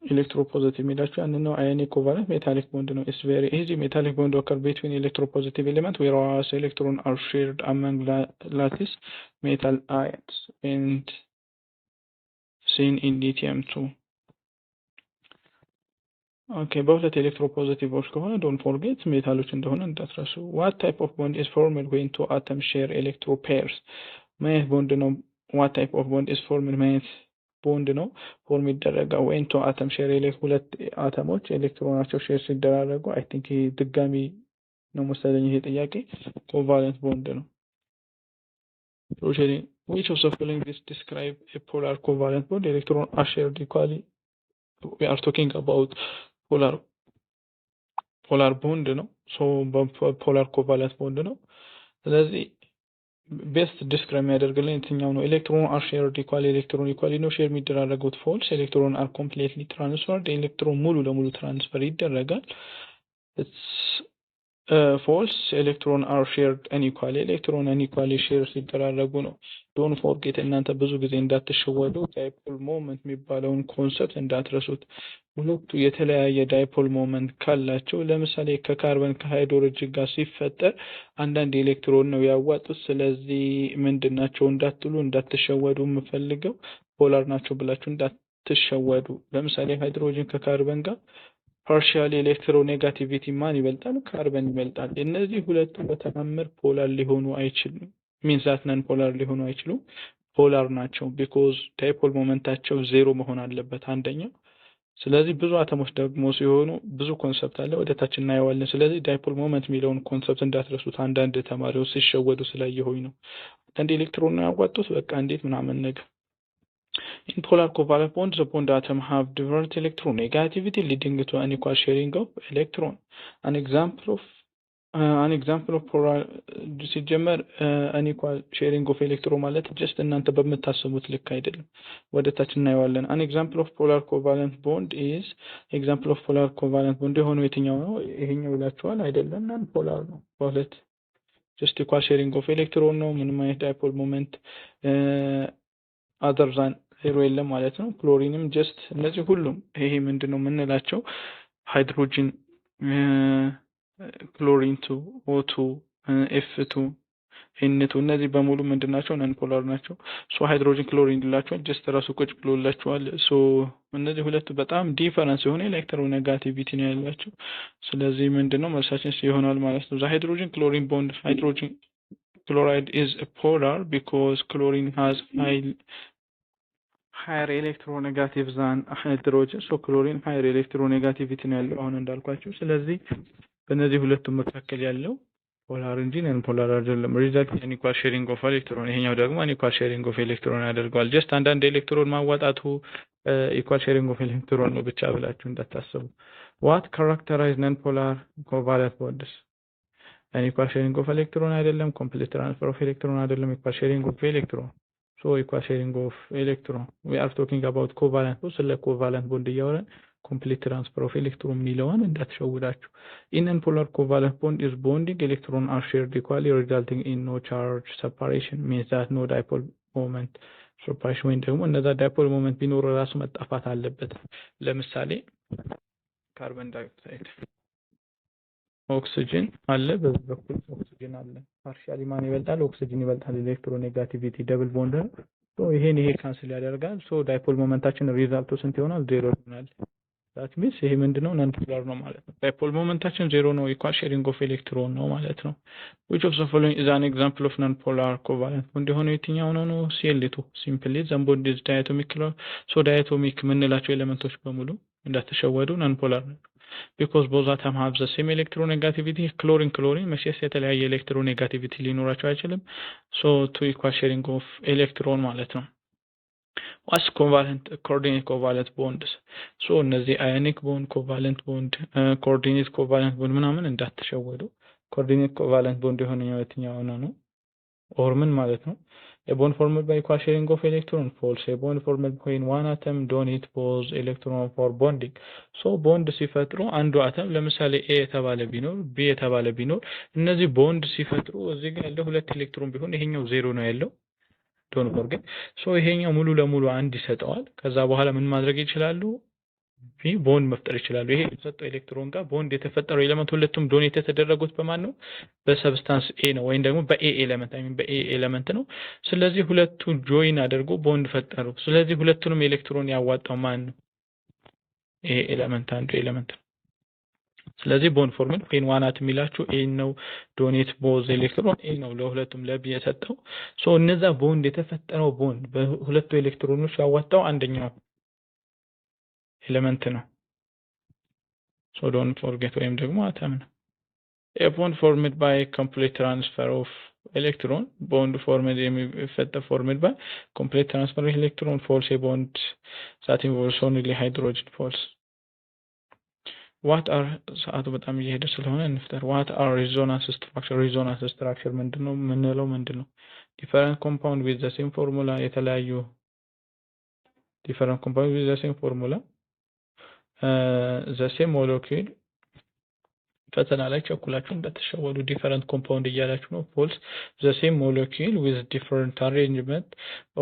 electropositive የሚላችሁ ያን ነው። ionic covalent metallic bond ነው። it's very easy. metallic bond occur between electropositive elements whereas electrons are shared among lattice metal ions and seen in lithium too. okay በሁለት ኤሌክትሮፖዚቲቮች ከሆነ don't forget ሜታሎች እንደሆነ እንዳትረሱ። what type of bond is formed when two atoms share electron pairs? ማለት ቦንድ ነው። what type of bond is formed ማለት ቦንድ ነው ፎርም ይደረጋል when two atoms share ሁለት አተሞች ኤሌክትሮናቸው ሼር ሲደራረጉ። አይ ቲንክ ድጋሚ ነው መሰለኝ ይሄ ጥያቄ። ኮቫለንት ቦንድ ነው። which of the following describe a polar covalent bond? electron are shared equally. we are talking about polar bond ነው። so polar covalent bond ነው። ስለዚህ ቤስት ዲስክራይብ የሚያደርግልን የትኛው ነው? ኤሌክትሮን አር ሼርድ ኤሌክትሮን ኢኳሊ ነው ሼር የሚደራረጉት። ፎልስ ኤሌክትሮን አር ኮምፕሊትሊ ትራንስፈርድ ኤሌክትሮን ሙሉ ለሙሉ ትራንስፈር ይደረጋል። ፎልስ ኤሌክትሮን አር ሼርድ አንኢኳሊ ኤሌክትሮን አንኢኳሊ ሼር ሲደራረጉ ነው። ዶን ፎርጌት እናንተ ብዙ ጊዜ እንዳትሸወዱ ዳይፖል ሞመንት የሚባለውን ኮንሰፕት እንዳትረሱት። ሁለቱ የተለያየ ዳይፖል ሞመንት ካላቸው ለምሳሌ ከካርበን ከሃይድሮጅን ጋር ሲፈጠር አንዳንድ ኤሌክትሮን ነው ያዋጡት። ስለዚህ ምንድናቸው እንዳትሉ እንዳትሸወዱ የምፈልገው ፖላር ናቸው ብላችሁ እንዳትሸወዱ። ለምሳሌ ሃይድሮጅን ከካርበን ጋር ፓርሻል ኤሌክትሮኔጋቲቪቲ ማን ይበልጣል? ካርበን ይበልጣል። እነዚህ ሁለቱ በተአምር ፖላር ሊሆኑ አይችሉም። ሚንሳት ነን ፖላር ሊሆኑ አይችሉም። ፖላር ናቸው ቢኮዝ ዳይፖል ሞመንታቸው ዜሮ መሆን አለበት አንደኛው። ስለዚህ ብዙ አተሞች ደግሞ ሲሆኑ ብዙ ኮንሰፕት አለ፣ ወደ ታች እናየዋለን። ስለዚህ ዳይፖል ሞመንት የሚለውን ኮንሰፕት እንዳትረሱት። አንዳንድ ተማሪዎች ሲሸወዱ ስላየሁኝ ነው። አንድ ኤሌክትሮን ነው ያዋጡት በቃ እንዴት ምናምን ነገር። In polar covalent bonds, the bond atoms have different electronegativity leading to unequal sharing of electron. An example of polar ሲጀመር unequal sharing of electron ማለት just እናንተ በምታስቡት ልክ አይደለም። ወደ ታች እናየዋለን። An example of polar covalent bond is example of polar covalent bond የሆነው የትኛው ነው? ይሄኛው ይላችኋል አይደለም። non polar ነው። በሁለት just equal sharing of electron ነው። ምንም አይነት dipole moment other than ዜሮ የለም ማለት ነው። ክሎሪንም ጀስት እነዚህ ሁሉም ይሄ ምንድነው የምንላቸው ሃይድሮጅን ክሎሪን 2 O2 F2 N2 እነዚህ በሙሉ ምንድናቸው ነን ፖላር ናቸው። ሶ ሃይድሮጅን ክሎሪን ይላቸዋል ጀስት ራሱ ቁጭ ብሎላቸዋል። ሶ እነዚህ ሁለቱ በጣም ዲፈረንስ የሆነ ኤሌክትሮኔጋቲቪቲ ነው ያላቸው። ስለዚህ ምንድነው መልሳችን ይሆናል ማለት ነው። ሃይድሮጅን ክሎሪን ቦንድ ሃይድሮጅን chloride is polar because chlorine has higher electronegative than hydrogen. so chlorine higher electronegativity ነው ያለው አሁን እንዳልኳችሁ። ስለዚህ በእነዚህ ሁለቱ መካከል ያለው ፖላር እንጂ ነን ፖላር አይደለም። ሪዛልት ኢኳል ሼሪንግ ኦፍ ኤሌክትሮን፣ ይሄኛው ደግሞ ኢኳል ሼሪንግ ኦፍ ኤሌክትሮን ያደርገዋል። ጀስት አንዳንድ ኤሌክትሮን ማዋጣቱ ኢኳል ሼሪንግ ኦፍ ኤሌክትሮን ነው ብቻ ብላችሁ እንዳታስቡ። what characterize non polar covalent bonds? ኢኳል ሼሪንግ ኦፍ ኤሌክትሮን አይደለም፣ ኮምፕሊት ትራንስፈር ኦፍ ኤሌክትሮን አይደለም፣ ኢኳል ሼሪንግ ኦፍ ኤሌክትሮን። so equal sharing of electron, we are talking about covalent bond። ስለ covalent bond እያወራን complete transfer of electron የሚለውን እንዳትሸውዳችሁ። in an polar covalent bond is bonding electron are shared equally resulting in no charge separation, means that no dipole moment separation ወይም ደግሞ እነዛ dipole moment ቢኖር ራሱ መጣፋት አለበት። ለምሳሌ ካርበን ዳይኦክሳይድ ኦክሲጅን አለ፣ በዚህ በኩል ኦክሲጅን አለ። ፓርሻሊ ማን ይበልጣል? ኦክሲጅን ይበልጣል። ኤሌክትሮኔጋቲቪቲ ደብል ቦንድ ነው። ሶ ይሄን ይሄ ካንስል ያደርጋል። ሶ ዳይፖል ሞመንታችን ሪዛልቱ ስንት ይሆናል? ዜሮ ይሆናል። ዳት ሚንስ ይሄ ምንድነው? ነን ፖላር ነው ማለት ነው። ዳይፖል ሞመንታችን ዜሮ ነው፣ ኢኳል ሼሪንግ ኦፍ ኤሌክትሮን ነው ማለት ነው። which of the following is an example of non polar covalent bond? የሆነው የትኛው ነው? Cl2 simply the bond is diatomic። ሶ ዳያቶሚክ የምንላቸው ኤሌመንቶች በሙሉ እንዳትሸወዱ ነን ፖላር ነው። because both atoms have the same electronegativity chlorine መቼስ የተለያየ ኤሌክትሮኔጋቲቪቲ ሊኖራቸው አይችልም። so to equal sharing of electron ማለት ነው። what's covalent coordinate covalent bonds? so እነዚህ ionic bond covalent bond coordinate covalent bond ምናምን እንዳትሸወዱ። coordinate covalent bond የሆነው የትኛው ነው? or ምን ማለት ነው? a bond formed by equal sharing of electron false. a bond formed when one atom donate both electron for bonding. so bond ሲፈጥሩ አንዱ አተም ለምሳሌ a የተባለ ቢኖር b የተባለ ቢኖር እነዚህ ቦንድ ሲፈጥሩ እዚህ ጋር ያለው ሁለት ኤሌክትሮን ቢሆን ይሄኛው ዜሮ ነው ያለው ዶንት ፎርጌት። so ይሄኛው ሙሉ ለሙሉ አንድ ይሰጠዋል። ከዛ በኋላ ምን ማድረግ ይችላሉ? ቦንድ መፍጠር ይችላሉ። ይሄ የተሰጠው ኤሌክትሮን ጋር ቦንድ የተፈጠረው ኤሌመንት ሁለቱም ዶኔት የተደረጉት በማን ነው? በሰብስታንስ ኤ ነው ወይም ደግሞ በኤ ኤሌመንት በኤ ኤሌመንት ነው። ስለዚህ ሁለቱ ጆይን አድርጎ ቦንድ ፈጠሩ። ስለዚህ ሁለቱንም ኤሌክትሮን ያዋጣው ማን ነው? ኤ ኤሌመንት አንዱ ኤሌመንት ነው። ስለዚህ ቦንድ ፎርምን ፔን ዋናት የሚላችሁ ኤ ነው። ዶኔት ቦዝ ኤሌክትሮን ኤ ነው ለሁለቱም ለቢ የሰጠው። ሶ እነዛ ቦንድ የተፈጠረው ቦንድ በሁለቱ ኤሌክትሮኖች ያዋጣው አንደኛው ኤሌመንት ነው። so don't forget ወይም ደግሞ አተም ነው። a bond formed by complete transfer of electron bond formed የሚፈጠር formed by complete transfer of electron false. a bond that involves only hydrogen false. what are ሰዓቱ በጣም እየሄደ ስለሆነ እንፍጠር። what are resonance structure? resonance structure ምንድነው? ምንለው ምንድነው? different compound with the same formula የተለያዩ different compound with the same formula the same molecule ፈተና ላይ ቸኩላችሁ እንዳትሸወዱ። ዲፈረንት ኮምፓውንድ እያላችሁ ነው። ፎልስ ዘ ሴም ሞለኪል ዊዝ ዲፈረንት አሬንጅመንት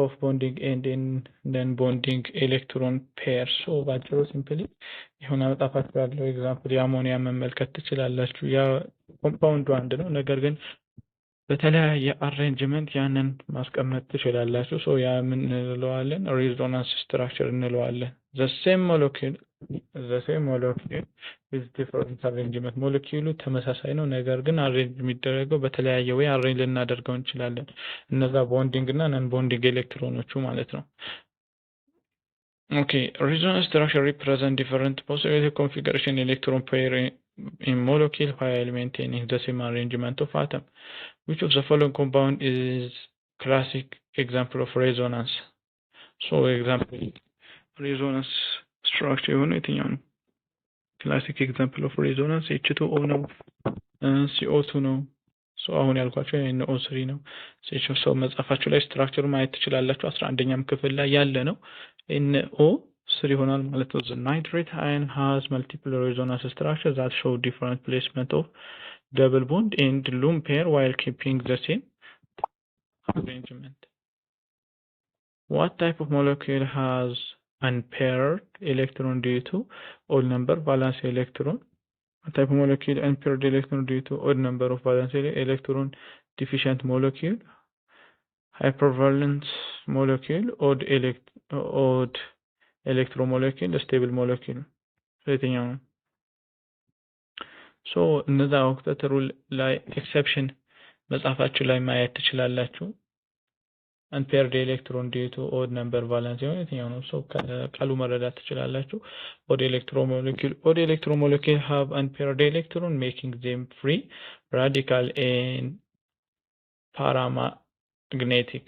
ኦፍ ቦንዲንግ ኤንድ ነን ቦንዲንግ ኤሌክትሮን ፔር። ሶ ባጭሩ ሲምፕሊ የሆነ መጣፋት ያለው ኤግዛምፕል የአሞኒያ መመልከት ትችላላችሁ። ያ ኮምፓውንዱ አንድ ነው፣ ነገር ግን በተለያየ አሬንጅመንት ያንን ማስቀመጥ ትችላላችሁ። ሶ ያ ምን እንለዋለን? ሬዞናንስ ስትራክቸር እንለዋለን። the same molecule with different arrangement ሞለኪውሉ ተመሳሳይ ነው፣ ነገር ግን አሬንጅ የሚደረገው በተለያየ ወይ አሬንጅ ልናደርገው እንችላለን። እነዛ ቦንዲንግ እና ነን ቦንዲንግ ኤሌክትሮኖቹ ማለት ነው። Okay, resonance structure represent different possibility configuration electron pair in molecule while maintaining the same arrangement of atom. Which of the following compound is classic example of resonance? So example resonance structure የሆነ የትኛው ነው? classic example of resonance H2O ነው፣ CO2 ነው። ሶ አሁን ያልኳቸው NO3 ነው። ሰው መጻፋችሁ ላይ ስትራክቸሩ ማየት ትችላላችሁ። 11ኛም ክፍል ላይ ያለ ነው። NO3 ይሆናል ማለት ነው። the nitrate ion has multiple resonance structures that show different placement of double bond and lone pair while keeping the same arrangement. What type of molecule has unpaired electron due to odd number valence electron? What type of molecule unpaired electron due to odd number of valence electron deficient molecule? Hypervalence molecule, odd electromolecule, stable molecule. የትኛው ነው? ሶ እነዛ ኦክተት ሩል ላይ ኤክሰፕሽን መጻፋችሁ ላይ ማየት ትችላላችሁ። unpaired electron due to odd number valence የሆነ የትኛው ነው? ሶ ቃሉ መረዳት ትችላላችሁ። odd electromolecule have unpaired electron making them free radical and paramagnetic.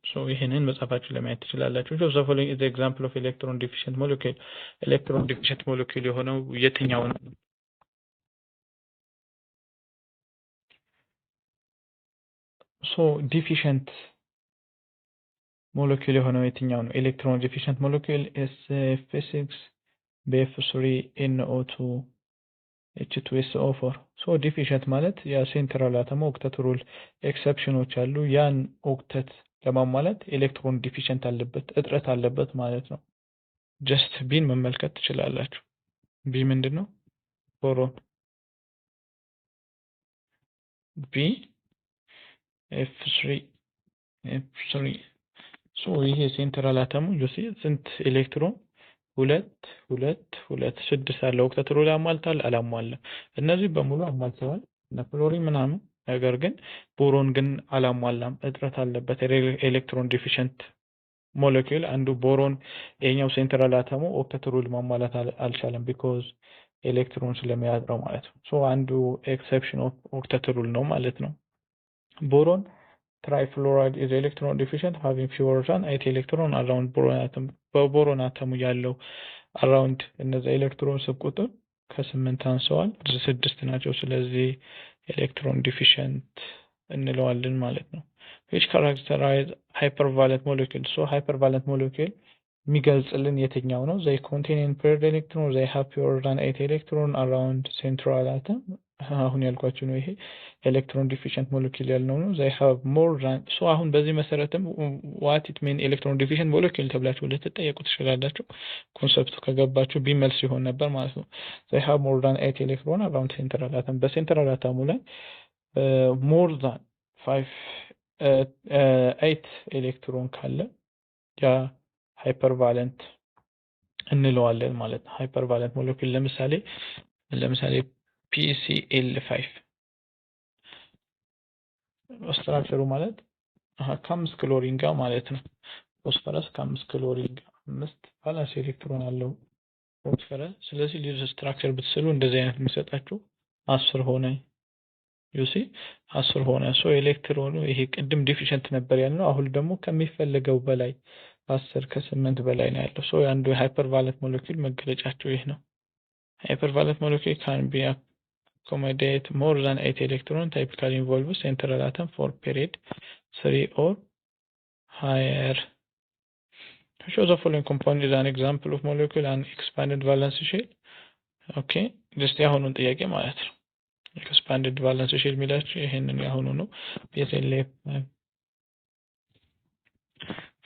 ሶ ይሄንን መጻፋችሁ ላይ ማየት ትችላላችሁ። so the following is the example of electron deficient molecule. electron deficient molecule የሆነው የትኛው ነው? ሶ ዲፊሽንት ሞለኪል የሆነው የትኛው ነው? ኤሌክትሮን ዲፊሽንት ሞለኪል SF6 BF3 NO2 H2SO4። ሶ ዲፊሽንት ማለት ያ ሴንትራል አተም ኦክተት ሩል ኤክሰፕሽኖች አሉ። ያን ኦክተት ለማሟላት ኤሌክትሮን ዲፊሽንት አለበት፣ እጥረት አለበት ማለት ነው። ጀስት ቢን መመልከት ትችላላችሁ። ቢ ምንድነው? ቦሮን። ቢ F3 ሶ ይሄ ሴንትራል አተሙ ዩሲ ስንት ኤሌክትሮን? ሁለት ስድስት አለ። ኦክተት ሩል ያሟልታል አላሟላም? እነዚህ በሙሉ አሟልተዋል እና ፍሎሪን ምናምን፣ ነገር ግን ቦሮን ግን አላሟላም፣ እጥረት አለበት። ኤሌክትሮን ዲፊሽንት ሞለኪል አንዱ ቦሮን፣ የኛው ሴንትራል አተሙ ኦክተት ሩል ማሟላት አልቻለም ቢኮዝ ኤሌክትሮን ስለሚያጥረው ማለት ነው። ሶ አንዱ ኤክሰፕሽን ኦፍ ኦክተት ሩል ነው ማለት ነው። ቦሮን trifluoride is electron deficient having fewer than 8 electron around boron atom. በቦሮን አተሙ ያለው አራውንድ እነዚህ ኤሌክትሮን ቁጥር ከ8 አንሰዋል፣ 6 ናቸው። ስለዚህ ኤሌክትሮን ዲፊሽንት እንለዋለን ማለት ነው። which characterize hypervalent molecule. so hypervalent molecule የሚገልጽልን የትኛው ነው? they contain unpaired electron, they have fewer than 8 electron around central atom. አሁን ያልኳችሁ ነው። ይሄ ኤሌክትሮን ዲፊሽንት ሞለኪል ያልነው ነው። they have more than so አሁን በዚህ መሰረትም what it mean ኤሌክትሮን ዲፊሽንት ሞለኪል ተብላችሁ ልትጠየቁ ትችላላችሁ። ኮንሰፕቱ ከገባችሁ ቢመልስ ይሆን ነበር ማለት ነው። they have more than 8 electron around central atom. በሴንትራል አተሙ ላይ more than 8 ኤሌክትሮን ካለ ያ ሃይፐርቫለንት እንለዋለን ማለት ነው። ሃይፐርቫለንት ሞለኪል ለምሳሌ PCl5 ስትራክቸሩ ማለት ከ5 ክሎሪን ጋር ማለት ነው። ፎስፈረስ ከ5 ክሎሪን ጋር 5 ቫላንስ ኤሌክትሮን አለው ፎስፈረስ። ስለዚህ ሊዝ ስትራክቸር ብትስሉ እንደዚህ አይነት የሚሰጣችሁ 10 ሆነ። ዩሲ 10 ሆነ። ሶ ኤሌክትሮኑ ይሄ ቅድም ዲፊሽንት ነበር ያልነው፣ አሁን ደግሞ ከሚፈልገው በላይ 10 ከ8 በላይ ነው ያለው። ሶ አንዱ ሃይፐርቫለንት ሞለኪል መገለጫቸው ይሄ ነው። hypervalent molecule can be accommodate more than 8 electron, typically involves central atom for period 3 or higher. Show the following compound is an example of molecule and expanded valence shell. Okay, just ያሁኑን ጥያቄ ማለት ነው። ኤክስፓንድድ ቫለንስ ሼል የሚላችሁ ይሄንን ያሁኑ ነው። ቤተሌፍ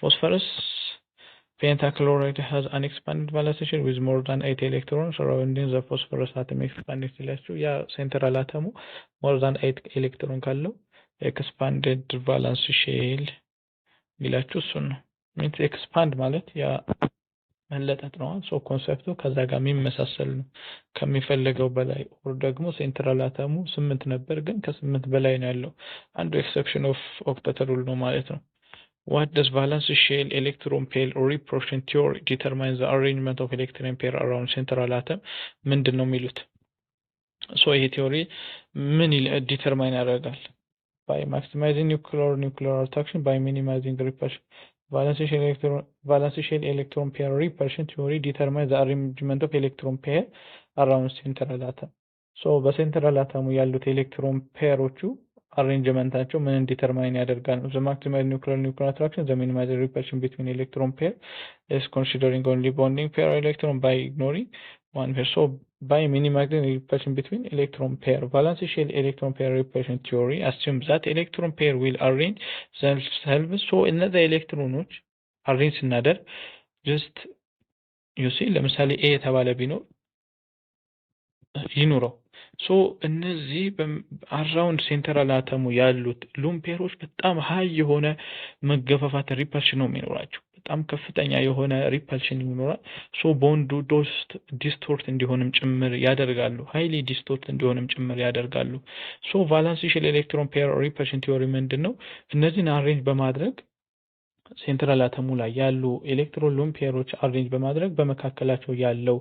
phosphorus pentachloride has an expanded valence shell with more than 8 electrons surrounding the phosphorus atom expanded ሲላችሁ ያ ሴንትራል አተሙ more than 8 ኤሌክትሮን ካለው expanded valence shell ሚላችሁ እሱን ነው። ሚንስ ኤክስፓንድ ማለት ያ መለጠጥ ነው። ሶ ኮንሰፕቱ ከዛ ጋር የሚመሳሰል ነው ከሚፈልገው በላይ ኦር ደግሞ ሴንትራል አተሙ 8 ነበር ግን ከ8 በላይ ነው ያለው። አንዱ ኤክሰፕሽን ኦፍ ኦክተት ሩል ነው ማለት ነው። What does valence shell electron pair or repulsion theory determine the arrangement of electron pair around central atom? ምንድን ነው የሚሉት? ሶ ይሄ ቲዮሪ ምን ዲተርማይን ያደርጋል? By maximizing nuclear attraction, by minimizing repulsion. Valence shell electron pair repulsion theory determines the arrangement of electron pair around central atom. So በሴንትራል አተሙ ያሉት ኤሌክትሮን ፔሮቹ አሬንጅመንታቸው ምን ዲተርማይን ያደርጋል? The maximum nuclear attraction, the minimized repulsion between electron pair is considering only bonding pair electron by ignoring one pair. So by minimizing repulsion between electron pair, valence shell electron pair repulsion theory assumes that electron pair will arrange themselves. So እነዚህ ኤሌክትሮኖች አሬንጅ ስናደርግ just you see ለምሳሌ A የተባለ ቢኖር ይኑረው ሶ እነዚህ አራውንድ ሴንትራል አተሙ ያሉት ሉምፔሮች በጣም ሃይ የሆነ መገፋፋት ሪፐልሽን ነው የሚኖራቸው። በጣም ከፍተኛ የሆነ ሪፐልሽን ይኖራል። ሶ ቦንዱ ዲስቶርት እንዲሆንም ጭምር ያደርጋሉ። ሃይሊ ዲስቶርት እንዲሆንም ጭምር ያደርጋሉ። ሶ ቫለንስ ሼል ኤሌክትሮን ፔር ሪፐልሽን ቲዮሪ ምንድነው? እነዚህን አሬንጅ በማድረግ ሴንትራል አተሙ ላይ ያሉ ኤሌክትሮን ሉምፔሮች አሬንጅ በማድረግ በመካከላቸው ያለው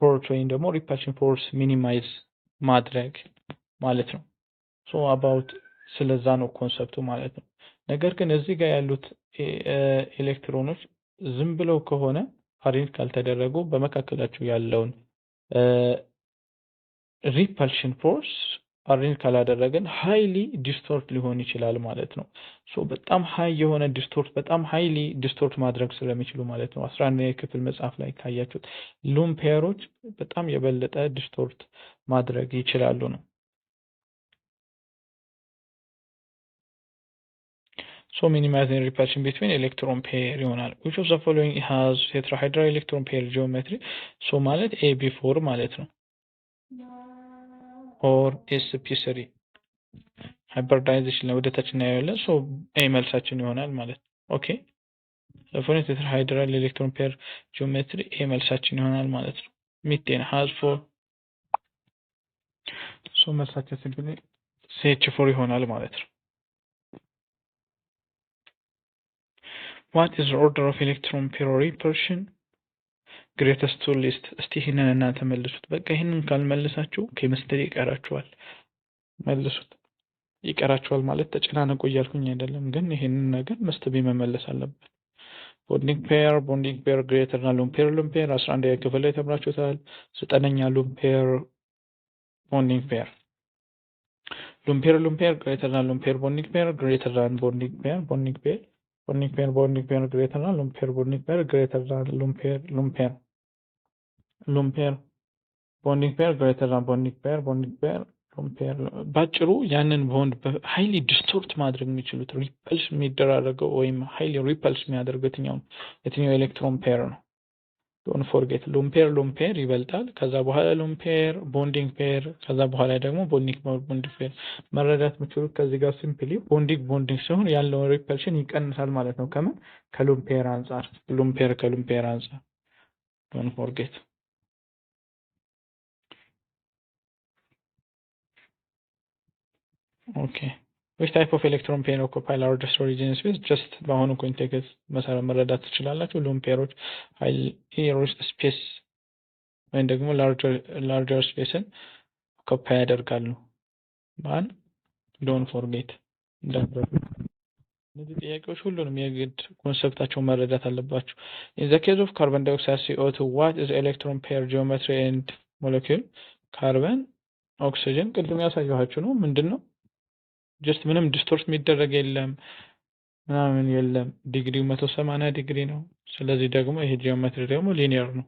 ፎርስ ወይም ደግሞ ሪፐልሽን ፎርስ ሚኒማይዝ ማድረግ ማለት ነው። ሶ አባውት ስለዛ ነው ኮንሰፕቱ ማለት ነው። ነገር ግን እዚህ ጋር ያሉት ኤሌክትሮኖች ዝም ብለው ከሆነ አሬንጅ ካልተደረጉ በመካከላቸው ያለውን ሪፐልሽን ፎርስ አሬንጅ ካላደረገን ሃይሊ ዲስቶርት ሊሆን ይችላል ማለት ነው። ሶ በጣም ሃይ የሆነ ዲስቶርት በጣም ሃይሊ ዲስቶርት ማድረግ ስለሚችሉ ማለት ነው 11ኛ ክፍል መጽሐፍ ላይ ካያችሁት ሉምፔሮች በጣም የበለጠ ዲስቶርት ማድረግ ይችላሉ ነው። So minimizing repulsion between electron pair ይሆናል። Which of the following has tetrahedral electron pair geometry? So ማለት AB4 ማለት ነው or SP3 ሃይብሪዳይዜሽን ወደ ታች እናያለን። ሶ ኤ መልሳችን ይሆናል ማለት ነው። ኦኬ ለፎር ቴትራሃይድራል ኤሌክትሮን ፔር ጂኦሜትሪ ኤ መልሳችን ይሆናል ማለት ነው። ሚቴን ሃዝ ፎር ሶ መልሳችን ሲምፕሊ CH4 ይሆናል ማለት ነው። What is the order of electron pair repulsion? Greatest to least. እስቲ ይሄንን እናንተ መልሱት። በቃ ይሄንን ካልመለሳችሁ ኬሚስትሪ ይቀራችኋል። መልሱት። ይቀራችኋል ማለት ተጨናነቁ እያልኩኝ አይደለም፣ ግን ይሄንን ነገር መስጠት መመለስ አለበት። ቦንዲንግ ፔር ግሬተር እና ሉምፔር 11ኛ ክፍል ላይ ተምራችሁታል። 9ኛ ሉምፔር ቦንዲንግ ፔር ግሬተር እና ሉምፔር ቦንዲንግ ፔር ግሬተር ዳን ቦንዲንግ ፔር ግሬተር እና ሉምፔር ቦንዲንግ ፔር ግሬተር ዳን ሉምፔር ቦንዲንግ ፔር ግሬተር ዳን ቦንዲንግ ፔር ሉምፔር ባጭሩ ያንን ቦንድ ሃይሊ ዲስቶርት ማድረግ የሚችሉት ሪፐልስ የሚደራረገው ወይም ሃይሊ ሪፐልስ የሚያደርገው የትኛው ኤሌክትሮን ፔር ነው? ዶንት ፎርጌት ሉምፔር ይበልጣል። ከዛ በኋላ ሉምፔር ቦንዲንግ ፔር ከዛ በኋላ ደግሞ ቦንዲንግ ፔር መረዳት የምችሉት ከዚህ ጋር ሲምፕሊ ቦንዲንግ ሲሆን ያለውን ሪፐልሽን ይቀንሳል ማለት ነው። ከምን ከሉምፔር አንፃር ከሉምፔር አንፃር ዶንት ፎርጌት። ኦኬ which type of electron pair occupy largest origin space? just በአሁኑ ኮንቴክስት መሰረት መረዳት ትችላላችሁ። ሉምፔሮች ሃይ ስፔስ ወይም ደግሞ ላርጀር ስፔስን ኦኩፓይ ያደርጋሉ። ማን ዶንት ፎርጌት እንዳትረሱ። እነዚህ ጥያቄዎች ሁሉንም የግድ ኮንሰፕታቸውን መረዳት አለባችሁ። in the case of carbon dioxide CO2 what is electron pair geometry and molecule? ካርበን ኦክሲጅን ቅድም ያሳየኋችሁ ነው። ምንድነው ጀስት ምንም ዲስቶርት የሚደረግ የለም ምናምን የለም። ዲግሪው 180 ዲግሪ ነው። ስለዚህ ደግሞ ይሄ ጂኦሜትሪ ደግሞ ሊኒየር ነው።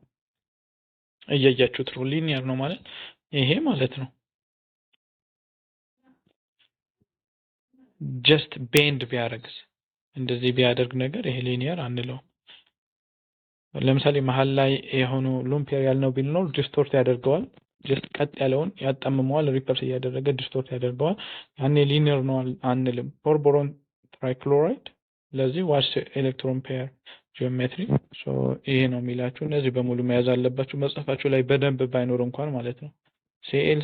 እያያችሁት ነው ሊኒየር ነው ማለት ይሄ ማለት ነው። ጀስት ቤንድ ቢያደርግስ እንደዚህ ቢያደርግ ነገር ይሄ ሊኒየር አንለው። ለምሳሌ መሀል ላይ የሆኑ ሎን ፔር ያልነው ቢኖር ዲስቶርት ያደርገዋል። ጀስት ቀጥ ያለውን ያጣምመዋል፣ ሪፐርስ እያደረገ ዲስቶርት ያደርገዋል። ያኔ ሊኒየር ነው አንልም። ፎር ቦሮን ትራይክሎራይድ ለዚህ ዋትስ ኤሌክትሮን ፔር ጂኦሜትሪ ይሄ ነው የሚላችሁ። እነዚህ በሙሉ መያዝ አለባችሁ መጽሐፋችሁ ላይ በደንብ ባይኖር እንኳን ማለት ነው። ሲኤል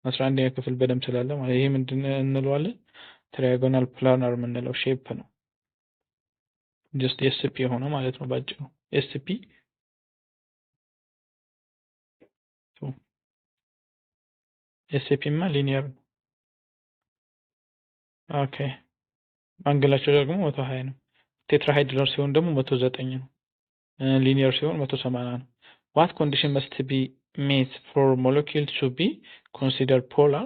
11ኛ ክፍል በደንብ ስላለ ማለት ይሄ ምንድን እንለዋለን? ትራያጎናል ፕላናር የምንለው ሼፕ ነው። ጀስት ኤስፒ የሆነ ማለት ነው ባጭሩ። ኤስፒ ኤስፒ ማ ሊኒየር ነው። ኦኬ አንግላቸው ደግሞ 120 ነው። ቴትራሃይድራል ሲሆን ደግሞ 109 ነው። ሊኒየር ሲሆን 180 ነው። what condition must be met for molecule to be considered polar?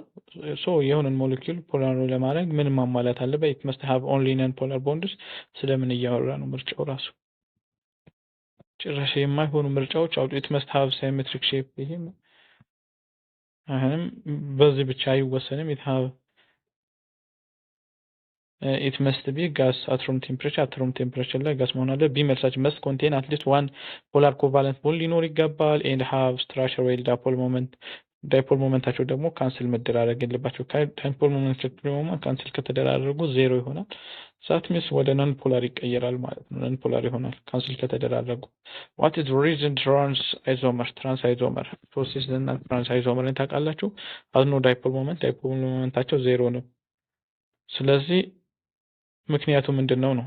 so የሆነን ሞለኪውል ፖላር ለማድረግ ምን ማሟላት አለበት? it must have only non-polar bonds። ስለምን እያወራ ነው? ምርጫው ራሱ ጭራሽ የማይሆኑ ምርጫዎች አውጡ። it must have symmetric shape። ይሄም አሁንም በዚህ ብቻ አይወሰንም። it must be gas at room temperature ላይ ጋስ መሆን አለ። ቢ መልሳችን must contain at least one polar covalent bond ሊኖር ይገባል and have structure well dipole moment። ዳይፖል ሞመንታቸው ደግሞ ካንስል መደራረግ የለባቸው። ዳይፖል ሞመንት ካንስል ከተደራረጉ ዜሮ ይሆናል። ዛት ሚንስ ወደ ነን ፖላር ይቀየራል ማለት ነው። ነን ፖላር ይሆናል ካንስል ከተደራረጉ። what is the reason trans isomer ፕሮሴስ እና ትራንስ አይዞመርን ታውቃላችሁ? አዝ ኖ ዳይፖል ሞመንታቸው ዜሮ ነው። ስለዚህ ምክንያቱ ምንድነው ነው?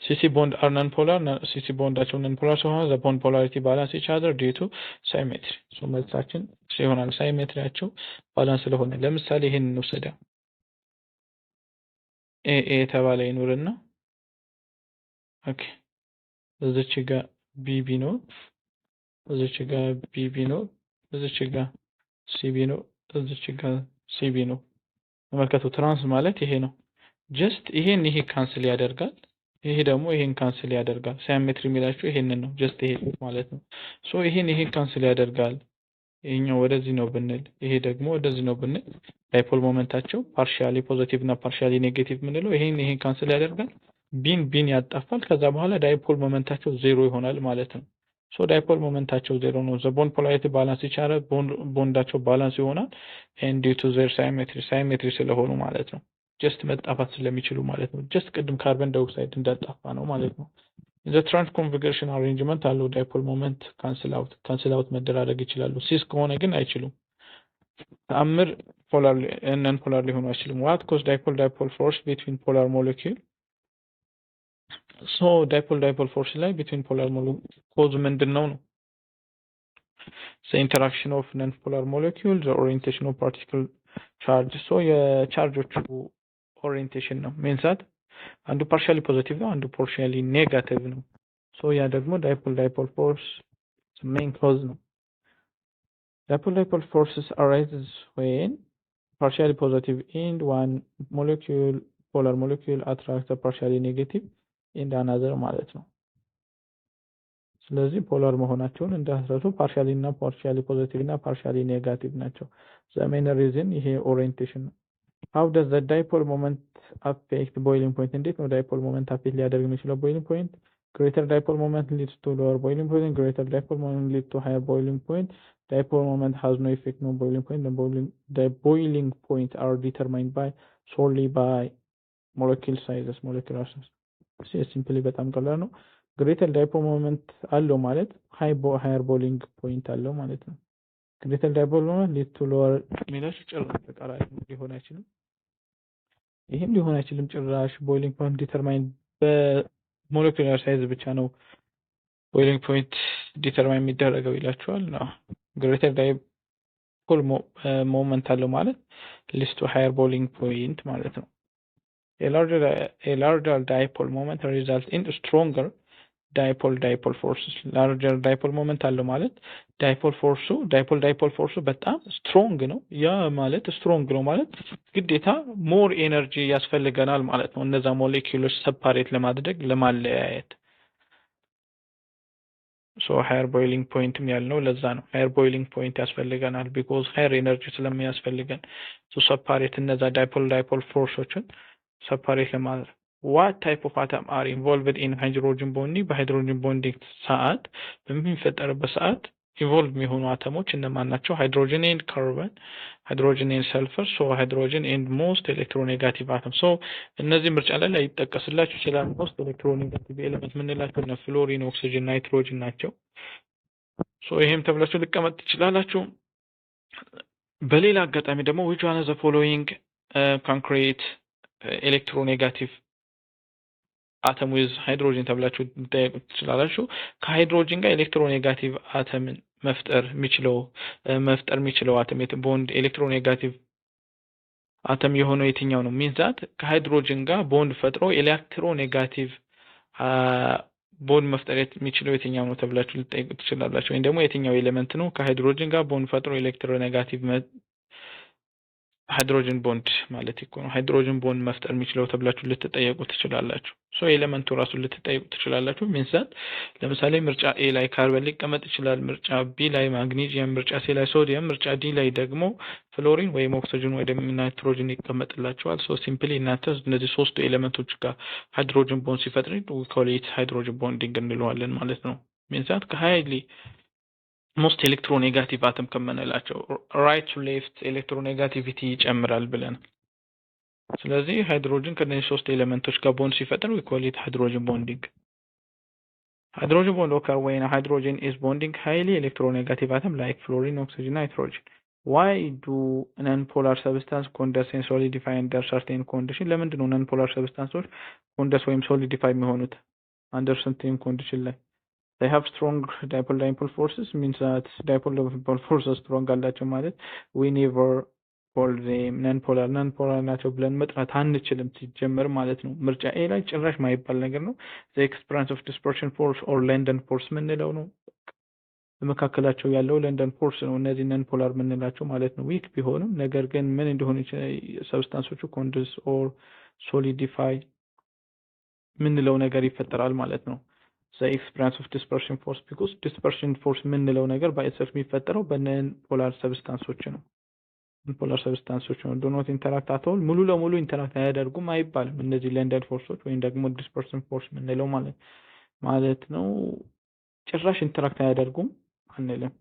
ሲሲ ቦንድ አር ነን ፖላር ሲሲ ቦንዳቸው ነን ፖላር ስለሆነ ዘ ቦንድ ፖላሪቲ ባላንስ ኢች አዘር ዲዩ ቱ ሳይሜትሪ። ሶ መልሳችን ሲሆናል ሳይሜትሪያቸው ባላንስ ስለሆነ። ለምሳሌ ይሄን እንውሰዳ ኤ የተባለ ይኖርና ኦኬ እዚች ጋር ቢቢ ነው፣ እዚች ጋር ቢቢ ነው፣ እዚች ጋር ሲቢ ነው፣ እዚች ጋር ሲቢ ነው። ተመልከቱ ትራንስ ማለት ይሄ ነው። ጀስት ይሄን ይሄ ካንስል ያደርጋል፣ ይሄ ደግሞ ይሄን ካንስል ያደርጋል። ሳይሜትሪ የሚላችሁ ይሄንን ነው። ጀስት ይሄ ማለት ነው። ሶ ይሄን ካንስል ያደርጋል። ይሄኛው ወደዚህ ነው ብንል፣ ይሄ ደግሞ ወደዚህ ነው ብንል ዳይፖል ሞመንታቸው ፓርሻሊ ፖዚቲቭ እና ፓርሻሊ ኔጌቲቭ ምንለው ይሄን ካንስል ያደርጋል። ቢን ያጣፋል። ከዛ በኋላ ዳይፖል ሞመንታቸው ዜሮ ይሆናል ማለት ነው። ሶ ዳይፖል ሞመንታቸው ዜሮ ነው። ዘ ቦንድ ፖላሪቲ ባላንስ ይቻላል። ቦንዳቸው ባላንስ ይሆናል ኤንድ ዲው ቱ ዘር ሳይሜትሪ ስለሆኑ ማለት ነው። ጀስት መጣፋት ስለሚችሉ ማለት ነው። ጀስት ቅድም ካርበን ዳይኦክሳይድ እንዳጣፋ ነው ማለት ነው። ዘ ትራንስ ኮንፊግሬሽን አሬንጅመንት አለው ዳይፖል ሞመንት ካንስል አውት መደራረግ ይችላሉ። ሲስ ከሆነ ግን አይችሉም። ተአምር ፖላር ነን ፖላር ሊሆኑ አይችሉም። ዋት ኮዝ ዳይፖል ፎርስ ቢትዊን ፖላር ሞለኪውል ሶ ዳይፖል ፎርስ ላይ ቢትዊን ፖላር ሞለኪውል ኮዝ ምንድነው ነው? the interaction of non-polar molecules, the orientation of particle charge። so የቻርጆቹ ኦሪየንቴሽን ነው ሜንሳት አንዱ ፓርሻሊ ፖዚቲቭ ነው፣ አንዱ ፓርሻሊ ኔጋቲቭ ነው። ሶ ያ ደግሞ ዳይፖል ፎርስ ሜን ኮዝ ነው። ዳይፖል forces arises when partially positive and one polar molecule attracts a partially negative and another ማለት ነው። ስለዚህ ፖላር መሆናቸውን እንዳትረሱ። ፓርሻሊ እና ፓርሻሊ ፖዚቲቭ እና ፓርሻሊ ኔጋቲቭ ናቸው። the main reason ይሄ ኦሪየንቴሽን ነው። how does the dipole moment affect boiling point? እንዴት ነው ዳይፖል ሞመንት አፌክት ሊያደርግ የሚችለው boiling point? greater dipole moment leads to lower boiling point, greater dipole moment leads to higher boiling point. Dipole moment has no effect on boiling point. The boiling point are determined solely by molecular sizes. simply በጣም ቀላል ነው። greater dipole moment አለው ማለት higher boiling point አለው ማለት ነው። greater dipole moment leads to lower ሚላችሁ ጭራሽ ተቃራኒ ሊሆን አይችልም። ይሄም ሊሆን አይችልም ጭራሽ። ቦይሊንግ ፖይንት ዲተርማይን በሞለኪውላር ሳይዝ ብቻ ነው ቦይሊንግ ፖይንት ዲተርማይን የሚደረገው ይላችኋል። ነው ግሬተር ዳይፖል ሞመንት አለው ማለት ሊስት ቱ ሃየር ቦይሊንግ ፖይንት ማለት ነው። a larger dipole moment results in stronger dipole forces። larger dipole moment አለው ማለት ዳይፖል ፎርሱ በጣም ስትሮንግ ነው። ያ ማለት ስትሮንግ ነው ማለት ግዴታ ሞር ኤነርጂ ያስፈልገናል ማለት ነው። እነዛ ሞሌኪውሎች ሰፓሬት ለማድረግ ለማለያየት። ሶ ሃየር ቦይሊንግ ፖይንትም ያልነው ለዛ ነው። ሃየር ቦይሊንግ ፖይንት ያስፈልገናል ቢኮዝ ሃየር ኤነርጂ ስለሚያስፈልገን ቱ ሰፓሬት እነዛ ዳይፖል ፎርሶችን ሰፓሬት ለማድረግ what type of atom are involved in hydrogen bonding በሃይድሮጅን ቦንዲንግ ሰዓት በሚፈጠርበት ሰዓት ኢንቮልቭ የሚሆኑ አተሞች እነማን ናቸው? ሃይድሮጅን ኤንድ ካርበን፣ ሃይድሮጅን ኤንድ ሰልፈር፣ ሶ ሃይድሮጅን ኤንድ ሞስት ኤሌክትሮኔጋቲቭ አተም። ሶ እነዚህ ምርጫ ላይ ይጠቀስላችሁ ይችላል። ሞስት ኤሌክትሮኔጋቲቭ ኤሌመንት የምንላቸው እነ ፍሎሪን፣ ኦክሲጅን፣ ናይትሮጅን ናቸው። ሶ ይሄም ተብላችሁ ሊቀመጥ ትችላላችሁ። በሌላ አጋጣሚ ደግሞ which one of the following can create electronegative አተም ዊዝ ሃይድሮጅን ተብላችሁ ልጠይቁ ትችላላችሁ። ከሃይድሮጅን ጋር ኤሌክትሮኔጋቲቭ አተምን መፍጠር የሚችለው አተም ቦንድ ኤሌክትሮኔጋቲቭ አተም የሆነው የትኛው ነው? ሚንዛት ከሃይድሮጅን ጋር ቦንድ ፈጥሮ ኤሌክትሮኔጋቲቭ ቦንድ መፍጠር የሚችለው የትኛው ነው ተብላችሁ ልጠይቁ ትችላላችሁ። ወይም ደግሞ የትኛው ኤሌመንት ነው ከሃይድሮጅን ጋር ቦንድ ፈጥሮ ኤሌክትሮኔጋቲቭ ሃይድሮጅን ቦንድ ማለት ነው ሃይድሮጅን ቦንድ መፍጠር የሚችለው ተብላችሁ ልትጠየቁ ትችላላችሁ። ሶ ኤሌመንቱ ራሱ ልትጠየቁ ትችላላችሁ። ሚንሳት ለምሳሌ ምርጫ ኤ ላይ ካርበን ሊቀመጥ ይችላል፣ ምርጫ ቢ ላይ ማግኒዚየም፣ ምርጫ ሲ ላይ ሶዲየም፣ ምርጫ ዲ ላይ ደግሞ ፍሎሪን ወይም ኦክሲጅን ወይም ናይትሮጅን ይቀመጥላችኋል። ሶ ሲምፕሊ እናንተ እነዚህ ሶስቱ ኤሌመንቶች ጋር ሃይድሮጅን ቦንድ ሲፈጥር ዊ ኮል ኢት ሃይድሮጅን ቦንዲንግ እንለዋለን ማለት ነው። ሚንሳት ከሃይሊ ሞስት ኤሌክትሮኔጋቲቭ አተም ከመነላቸው ራይት ቱ ሌፍት ኤሌክትሮኔጋቲቪቲ ይጨምራል ብለን ስለዚህ ሃይድሮጅን ከነዚህ ሶስት ኤሌመንቶች ጋር ቦንድ ሲፈጥር we call it hydrogen bonding. Hydrogen bond occur when hydrogen is bonding highly electronegative atom like fluorine, oxygen, nitrogen. Why do non-polar substance condense and solidify under certain condition? ለምንድን ነው non-polar substances condense ወይም solidify የሚሆኑት under certain condition ላይ? They have strong dipole forces means that dipole forces strong አላቸው ማለት we never call them non-polar ናቸው ብለን መጥራት አንችልም ሲጀመር ማለት ነው። ምርጫ ኤ ላይ ጭራሽ ማይባል ነገር ነው። the experience of dispersion force or London force ምንለው ነው። በመካከላቸው ያለው ለንደን ፎርስ ነው እነዚህ non-polar ምንላቸው ማለት ነው። ዊክ ቢሆንም ነገር ግን ምን እንደሆነ ሰብስታንሶቹ condense or solidify ምንለው ነገር ይፈጠራል ማለት ነው። the experience of dispersion force because dispersion force ምንለው ነገር በኢትሰልፍ የሚፈጠረው በነን ፖላር ሰብስታንሶች ነው። ፖላር ሰብስታንሶች ነው do not interact at all ሙሉ ለሙሉ ኢንተራክት አያደርጉም አይባልም። እነዚህ ለንደን ፎርሶች ወይም ደግሞ dispersion force ምንለው ማለት ነው ጭራሽ ኢንተራክት አያደርጉም አንልም።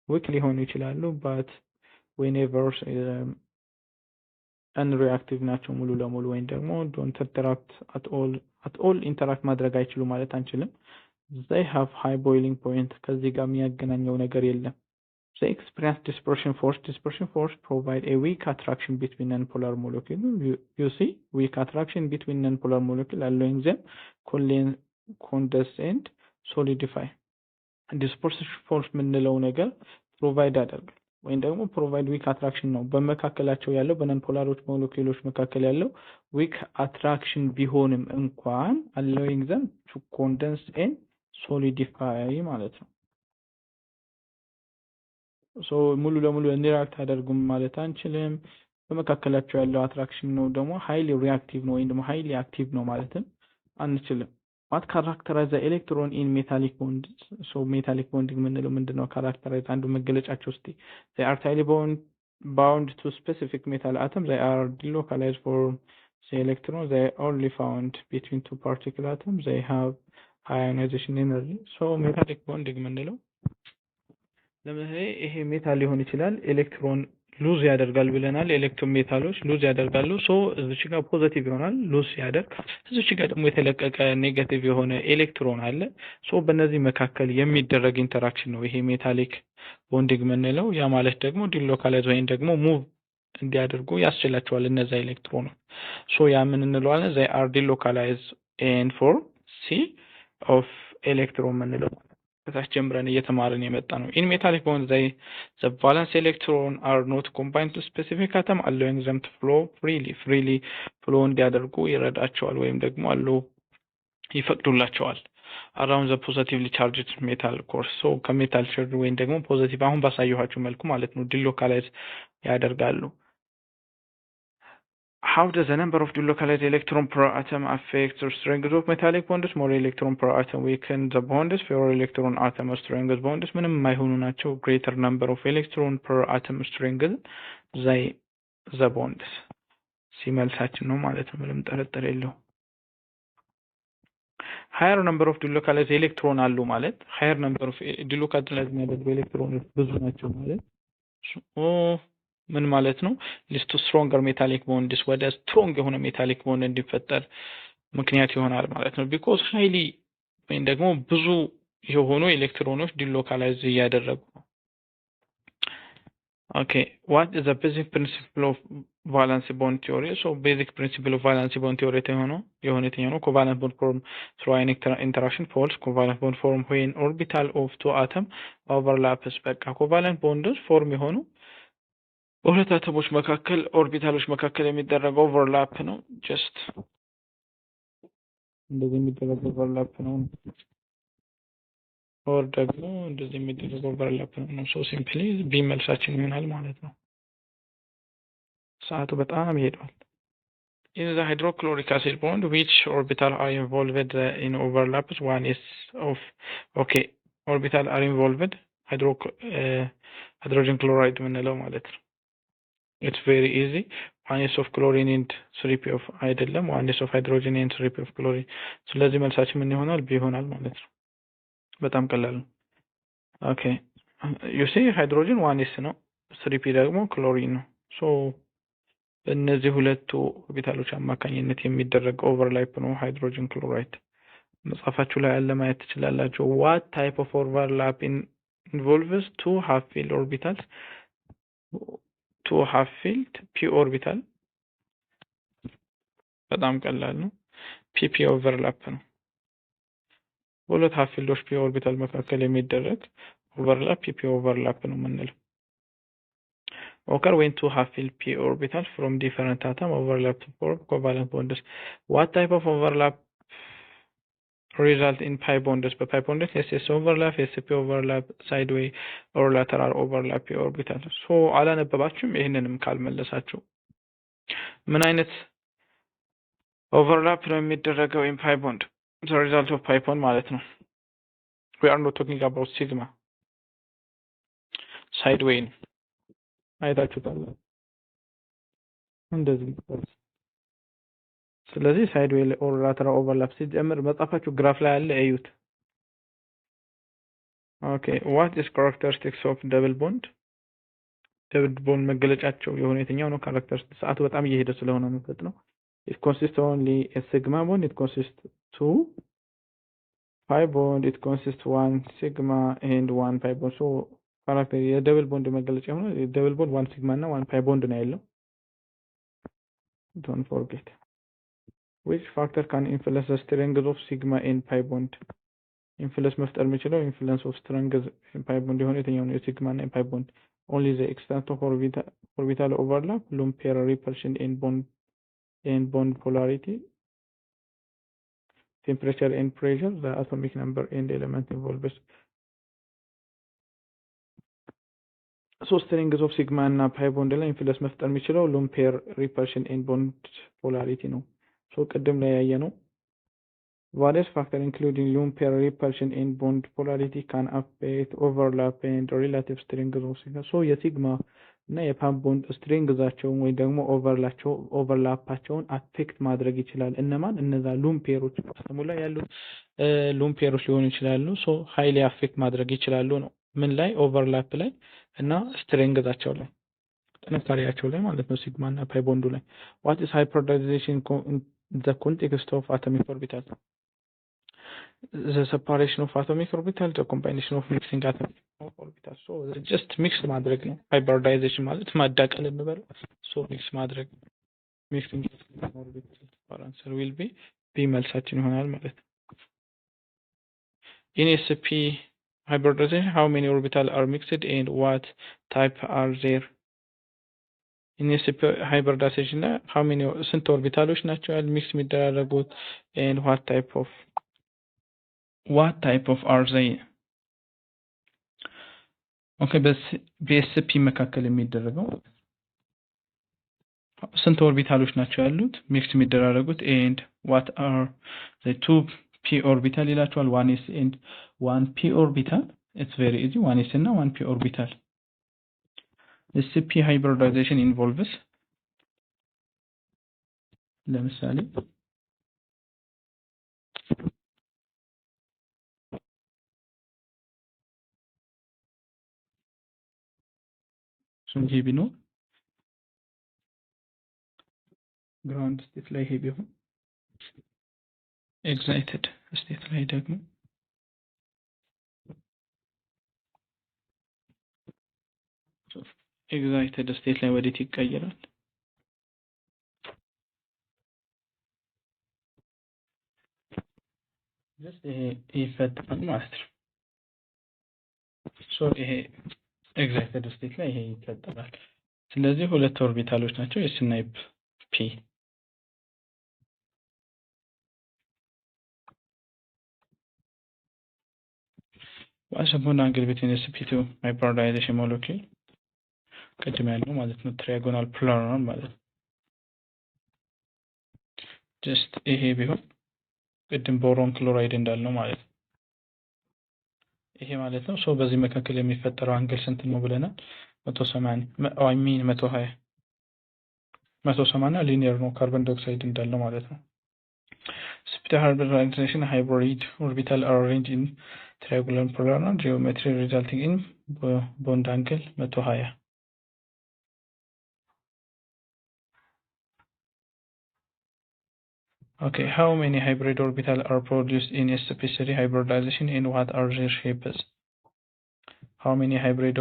ዊክ ሊሆኑ ይችላሉ but whenever unreactive ናቸው ሙሉ ለሙሉ ወይም ደግሞ don't interact at all interact ማድረግ አይችሉም ማለት አንችልም። they have high boiling point ከዚህ ጋር የሚያገናኘው ነገር የለም። they experience dispersion force provide a weak attraction between non-polar molecule. You see weak attraction between non-polar molecule allowing them condense and solidify. dispersion force ምንለው ነገር provide ያደርጋል ወይም ደግሞ ፕሮቫይድ ዊክ አትራክሽን ነው። በመካከላቸው ያለው በነን ፖላሮች ሞለኪውሎች መካከል ያለው ዊክ አትራክሽን ቢሆንም እንኳን allowing them to condense and solidify ማለት ነው። ሶ ሙሉ ለሙሉ ኢንተራክት አያደርጉም ማለት አንችልም። በመካከላቸው ያለው አትራክሽን ነው ደግሞ ሃይሊ ሪአክቲቭ ነው ወይም ደግሞ ሃይሊ አክቲቭ ነው ማለትም አንችልም። what characterize the electron in metallic bonds? so metallic bonding ምንለው ምንድነው? characterize አንዱ መገለጫቸው እስቲ they are tightly bound to specific metal atoms. they are delocalized for the electron. they are only found between two particle atoms. they have high ionization energy. so metallic bonding ምንለው ለምሳሌ ይሄ ሜታል ሊሆን ይችላል ኤሌክትሮን ሉዝ ያደርጋል ብለናል። ኤሌክትሮን ሜታሎች ሉዝ ያደርጋሉ። ሶ እዚች ጋር ፖዚቲቭ ይሆናል ሉዝ ያደርግ፣ እዚች ጋር ደግሞ የተለቀቀ ኔጋቲቭ የሆነ ኤሌክትሮን አለ። ሶ በእነዚህ መካከል የሚደረግ ኢንተራክሽን ነው ይሄ ሜታሊክ ቦንዲንግ የምንለው። ያ ማለት ደግሞ ዲሎካላይዝ ወይም ደግሞ ሙቭ እንዲያደርጉ ያስችላቸዋል እነዛ ኤሌክትሮኖች። ሶ ያ ምን እንለዋለን? they are delocalized and for C of electron የምንለው ከታች ጀምረን እየተማርን የመጣ ነው። in metallic bonds the valence electron are not combined to specific atom allowing them to flow freely flow እንዲያደርጉ ይረዳቸዋል ወይም ደግሞ allow ይፈቅዱላቸዋል around the positively charged metal core. so ከሜታል ቻርጅ ወይም ደግሞ ፖዚቲቭ አሁን ባሳየኋችሁ መልኩ ማለት ነው ዲሎካላይዝ ያደርጋሉ። How does the number of delocalized electron per atom affect the strength of metallic bonds? More electron per atom weaken the bonds. Fewer electron atom strength bonds ምንም የማይሆኑ ናቸው። greater number of electron per atom strength the bonds ሲመልሳችን ነው ማለት ነው። ምንም ጥርጥር የለውም። higher number of delocalized electron አሉ ማለት higher number of delocalized የሚያደርጉ ኤሌክትሮኖች ብዙ ናቸው ማለት ምን ማለት ነው? ሊስቱ ስትሮንገር ሜታሊክ ቦንድስ ወደ ስትሮንግ የሆነ ሜታሊክ ቦንድ እንዲፈጠር ምክንያት ይሆናል ማለት ነው። ቢኮዝ ሃይሊ ወይም ደግሞ ብዙ የሆኑ ኤሌክትሮኖች ዲሎካላይዝ እያደረጉ ነው። ኦኬ what is the basic principle of valence bond theory? so basic principle of valence bond theory የሆነው covalent bond form through ionic interaction false covalent bond form when orbital of two atom overlaps በቃ covalent bonds form የሆኑ በሁለት አተሞች መካከል ኦርቢታሎች መካከል የሚደረገው ኦቨርላፕ ነው። ጀስት እንደዚህ የሚደረገው ኦቨርላፕ ነው። ኦር ደግሞ እንደዚህ የሚደረገው ኦቨርላፕ ነው። ሶ ሲምፕሊ ቢ መልሳችን ይሆናል ማለት ነው። ሰዓቱ በጣም ይሄዳል። In the hydrochloric acid bond, which orbital are involved in overlaps? One is of okay, orbital are involved hydrogen chloride ምንለው ማለት ነው። It's very easy. One is of chlorine and 3p of አይደለም one is of hydrogen and 3p of chlorine ስለዚህ መልሳችን ምን ይሆናል? ቢ ይሆናል ማለት ነው። በጣም ቀላል ነው። ኦኬ you see hydrogen one is ነው 3p ደግሞ ክሎሪን ነው። ሶ በእነዚህ ሁለቱ ኦርቢታሎች አማካኝነት የሚደረግ ኦቨርላፕ ነው ሃይድሮጅን ክሎራይድ። መጽሐፋችሁ ላይ ያለ ማየት ትችላላችሁ። what type of overlap involves two half-filled orbitals? two half-filled p orbital በጣም ቀላል ነው። pp overlap ነው። ሁለት half-filled p orbital መካከል የሚደረግ overlap pp overlap ነው የምንለው። occur when two half-filled p orbitals from different atoms overlap to form covalent bonds. What type of overlap result in pi bonds? pi bonds ss overlap, sp overlap, sideway or lateral overlap p orbital. so አላነበባችሁም ይሄንንም ካልመለሳችሁ ምን አይነት overlap ነው የሚደረገው in pi bond? the result of pi bond ማለት ነው። we are not talking about sigma. sideway አይታችሁታል እንደዚህ ስለዚህ ሳይድዌይ ኦር ላተራል ኦቨርላፕ ሲጀምር መጻፋችሁ ግራፍ ላይ አለ እዩት። ኦኬ what is characteristics of double bond? double bond መገለጫቸው የሆነ የትኛው ነው? characteristics ሰዓቱ በጣም እየሄደ ስለሆነ ነው ነው it consists only a sigma bond, it consists two pi bond, it consists one sigma and one pi bond. so character የደብል ቦንድ መገለጫ ሆኖ የደብል ቦንድ one sigma እና one pi bond ነው ያለው። don't forget. which factor can influence the strength of sigma and pi bond? influence መፍጠር የሚችለው influence of strength in pi bond የሆነ የትኛው ነው? የሲግማ እና pi bond. only the extent of orbital overlap, lone pair repulsion and bond polarity, temperature and pressure, the atomic number and element involved. so strength of sigma እና pi bond ላይ influence መፍጠር የሚችለው lone pair repulsion and bond polarity ነው። so ቅድም ላይ ያየነው various factors including lone pair repulsion and bond polarity can affect overlap and relative strength of sigma. so የሲግማ እና የፓይ ቦንድ ስትሬንግዛቸውን ወይ ደግሞ ኦቨርላፓቸውን አፌክት ማድረግ ይችላል። እነማን? እነዛ ሉም ፔሮች ሲስተሙ ላይ ያሉ ሉም ፔሮች ሊሆኑ ይችላሉ። ሶ ሃይሊ አፌክት ማድረግ ይችላሉ ነው ምን ላይ? ኦቨርላፕ ላይ እና ስትሬንግዛቸው ላይ ጥንካሬያቸው ላይ ማለት ነው። ሲግማ እና ፓይ ቦንዱ ላይ what is hybridization in the context of atomic orbital? the separation of atomic orbital, the combination of mixing atomic orbital. so just mix ማድረግ ነው hybridization ማለት ማዳቀል እንበለው። so mix ማድረግ mixing orbital. our answer will be b መልሳችን ይሆናል ማለት ነው። in sp hybridization how many orbital are mixed and what type are there? in sp hybridization ላይ how many ስንት ኦርቢታሎች ናቸው ሚክስ የሚደረጉት and what type of are they? ኦኬ በስፒ መካከል የሚደረገው ስንት ኦርቢታሎች ናቸው ያሉት ሚክስ የሚደራረጉት and what are the two p orbital ይላቸዋል 1s and 1p orbital it's very easy 1s እና 1p orbital sp hybridization involves ለምሳሌ ሱን ሄቢ ነው ግራውንድ ስቴት ላይ ሄቢ ሆን ኤክሳይትድ ስቴት ላይ ደግሞ ኤግዛይትድ ስቴት ላይ ወዴት ይቀየራል? ጀስት ይሄ ይፈጠራል ማለት ነው። ሶ ይሄ ኤግዛይትድ ስቴት ላይ ይሄ ይፈጠራል። ስለዚህ ሁለት ኦርቢታሎች ናቸው ኤስ እና ፒ። What's the bond angle between sp2 hybridization molecule? ቅድም ያለው ማለት ነው ትራያጎናል ፕላናር ማለት ነው። ጀስት ይሄ ቢሆን ቅድም ቦሮን ክሎራይድ እንዳልነው ማለት ነው። ይሄ ማለት ነው ሶ በዚህ መካከል የሚፈጠረው አንግል ስንት ነው ብለናል? 180 አይ ሚን 120 180 ሊኒየር ነው ካርቦን ዳይኦክሳይድ እንዳልነው ማለት ነው። sp2 hybridization hybrid orbital are arranged in triangular planar geometry resulting in bond angle 120. Okay, how many hybrid orbital are produced in sp3 hybridization and what are their shapes? How many hybrid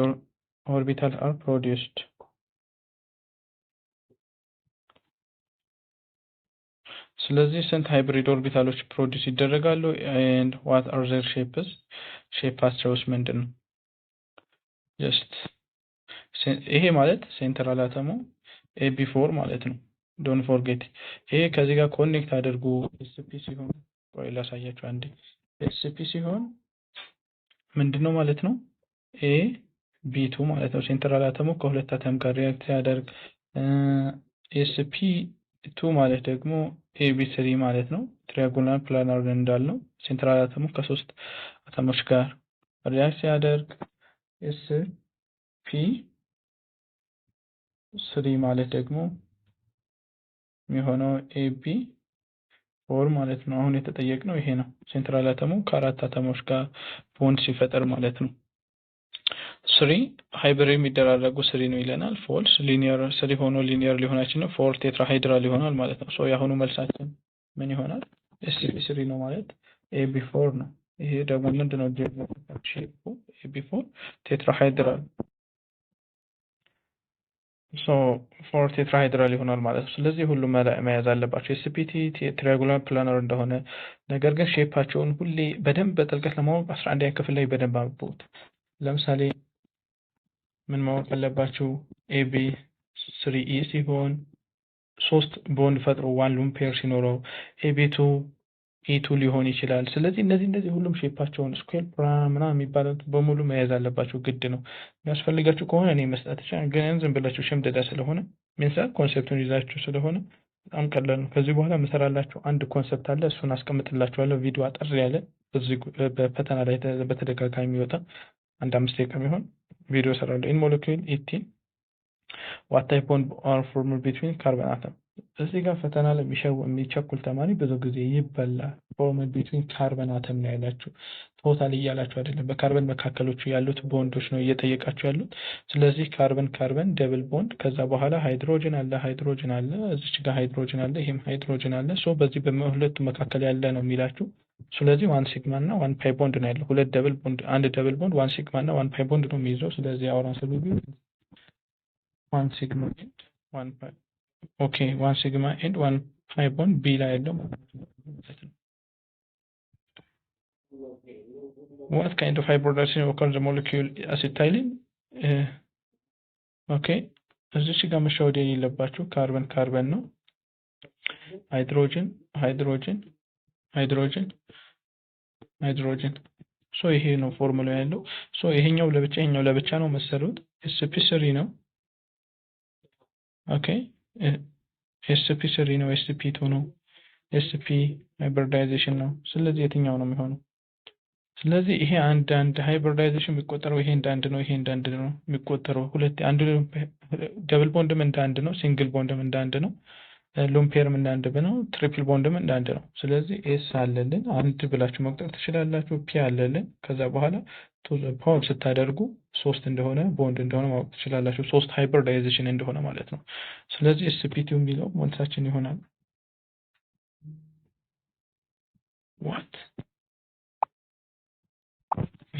orbital are produced? ስለዚህ ስንት ሃይብሪድ ኦርቢታሎች ፕሮዲዩስ ይደረጋሉ and what are their shapes? ሼፓቸውስ ምንድን ነው? ጀስት ይሄ ማለት ሴንትራል አተሙ AB4 ማለት ነው። ዶንት ፎርጌት ይሄ ከዚህ ጋር ኮኔክት አድርጉ ኤስፒ ሲሆን ቆይ ላሳያችሁ አንዴ ኤስፒ ሲሆን ምንድነው ማለት ነው ኤ ቢ2 ማለት ነው ሴንትራል አተሙ ከሁለት አተም ጋር ሪአክት ያደርግ ኤስፒ 2 ማለት ደግሞ ኤቢ3 ማለት ነው ትራያጎናል ፕላናር እንዳልነው ሴንትራል አተሙ ከሶስት አተሞች ጋር ሪአክት ያደርግ ኤስፒ 3 ማለት ደግሞ የሚሆነው ኤቢ ፎር ማለት ነው። አሁን የተጠየቅነው ይሄ ነው ሴንትራል አተሙ ከአራት አተሞች ጋር ቦንድ ሲፈጠር ማለት ነው። 3 ሃይብሪድ የሚደራረጉ 3 ነው ይለናል። ፎልስ ሊኒየር 3 ሆኖ ሊኒየር ሊሆን አይችልም። 4 ቴትራሃይድራል ይሆናል ማለት ነው። ሶ ያሁኑ መልሳችን ምን ይሆናል? sp3 ነው ማለት ab4 ነው። ይሄ ደግሞ ምንድነው ጂኦሜትሪክ ሼፑ ab4 ቴትራሃይድራል ሶ 4 ቴትራሃይድራል ይሆናል ማለት ነው። ስለዚህ ሁሉም መያዝ አለባቸው sp3 ትራያንጉላር ፕላናር እንደሆነ ነገር ግን ሼፓቸውን ሁሌ በደንብ በጥልቀት ለማወቅ 11ኛ ክፍል ላይ በደንብ አንብቡት። ለምሳሌ ምን ማወቅ አለባችሁ? ab3e ሲሆን 3 ቦንድ ፈጥሮ 1 ሎን ፔር ሲኖረው ab2 e2 ሊሆን ይችላል። ስለዚህ እነዚህ ሁሉም ሼፓቸውን ስኩዌር ምናምን የሚባሉት በሙሉ መያዝ አለባችሁ ግድ ነው። የሚያስፈልጋችሁ ከሆነ እኔ መስጠት ይችላል፣ ግን ዝም ብላችሁ ሸምደዳ ስለሆነ ምን ሰዓት ኮንሴፕቱን ይዛችሁ ስለሆነ በጣም ቀላል ነው። ከዚህ በኋላ መሰራላችሁ አንድ ኮንሴፕት አለ፣ እሱን አስቀምጥላችኋለሁ። ቪዲዮ አጠር ያለ በፈተና ላይ በተደጋጋሚ የሚወጣ አንድ 5 ደቂቃ የሚሆን ቪዲዮ ሰራለሁ። ኢን ሞለኪውል 18 what type bond are formed between carbon atom እዚህ ጋር ፈተና ላይ የሚቸኩል ተማሪ ብዙ ጊዜ ይበላል። formed between carbon atom ነው ያላችሁ፣ ቶታል እያላችሁ አይደለም። በካርበን መካከሎቹ ያሉት ቦንዶች ነው እየጠየቃችሁ ያሉት። ስለዚህ ካርበን ደብል ቦንድ፣ ከዛ በኋላ ሃይድሮጅን አለ፣ እዚች ጋር ሃይድሮጅን አለ፣ ይሄም ሃይድሮጅን አለ። ሶ በዚህ በሁለቱ መካከል ያለ ነው የሚላችሁ። ስለዚህ 1 ሲግማ እና 1 ፓይ ቦንድ ነው ያለው። ሁለት ደብል ቦንድ አንድ ደብል ቦንድ 1 ሲግማ እና 1 ፓይ ቦንድ ነው የሚይዘው። ስለዚህ አውራን ስለዚህ 1 ሲግማ ኤንድ 1 ፓይ ኦኬ 1 ሲግማ ኤንድ 1 ፓይ ቦንድ ቢ ላይ ያለው ማለት ነው። What kind of hybridization occurs the molecule acetylene? ኦኬ እዚች ጋር መሻወድ የሌለባችሁ ካርበን ነው። ሃይድሮጅን ሶ ይሄ ነው ፎርሙላው ያለው። ሶ ይሄኛው ለብቻ ነው መሰሩት sp3 ነው። ኦኬ sp3 ነው? sp2 ነው? sp ሃይብሪዳይዜሽን ነው? ስለዚህ የትኛው ነው የሚሆነው? ስለዚህ ይሄ አንድ ሃይብሪዳይዜሽን የሚቆጠረው ይሄ እንደ አንድ ነው፣ ይሄ እንደ አንድ ነው የሚቆጠረው። ሁለት አንድ ደብል ቦንድም እንደ አንድ ነው፣ ሲንግል ቦንድም እንደ አንድ ነው፣ ሎን ፔርም እንደ አንድ ነው፣ ትሪፕል ቦንድም እንደ አንድ ነው። ስለዚህ ኤስ አለልን አንድ ብላችሁ መቁጠር ትችላላችሁ። ፒ አለልን ከዛ በኋላ ፓወር ስታደርጉ ሶስት እንደሆነ ቦንድ እንደሆነ ማወቅ ትችላላችሁ። ሶስት ሃይብሪዳይዜሽን እንደሆነ ማለት ነው። ስለዚህ sp2 የሚለው መልሳችን ይሆናል። ዋት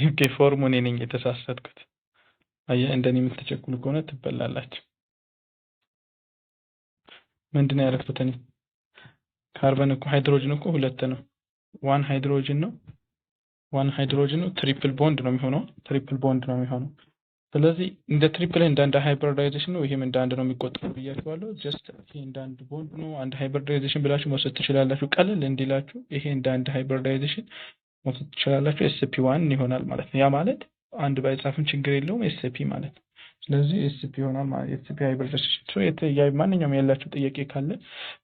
ኦኬ፣ ፎርሙ እኔ ነኝ የተሳሳትኩት። አየህ፣ እንደኔ የምትቸኩሉ ከሆነ ትበላላችሁ። ምንድነው ያደረኩት እኔ? ካርበን እኮ ሃይድሮጅን እኮ ሁለት ነው። ዋን ሃይድሮጅን ነው፣ ትሪፕል ቦንድ ነው የሚሆነው፣ ትሪፕል ቦንድ ነው የሚሆነው። ስለዚህ እንደ ትሪፕል እንደ አንድ ሃይብሪዳይዜሽን ነው፣ ይሄም እንደ አንድ ነው የሚቆጠረው ብያችኋለሁ። ጀስት ይሄ እንደ አንድ ቦንድ ነው፣ አንድ ሃይብሪዳይዜሽን ብላችሁ መውሰድ ትችላላችሁ። ቀለል እንዲላችሁ ይሄ እንደ አንድ ሃይብሪዳይዜሽን መውሰድ ትችላላችሁ። sp1 ይሆናል ማለት ነው። ያ ማለት አንድ ባይጻፍም ችግር የለውም sp ማለት ነው። ስለዚህ sp ይሆናል ማለት sp ሃይብሪዳይዜሽን። ማንኛውም ያላችሁ ጥያቄ ካለ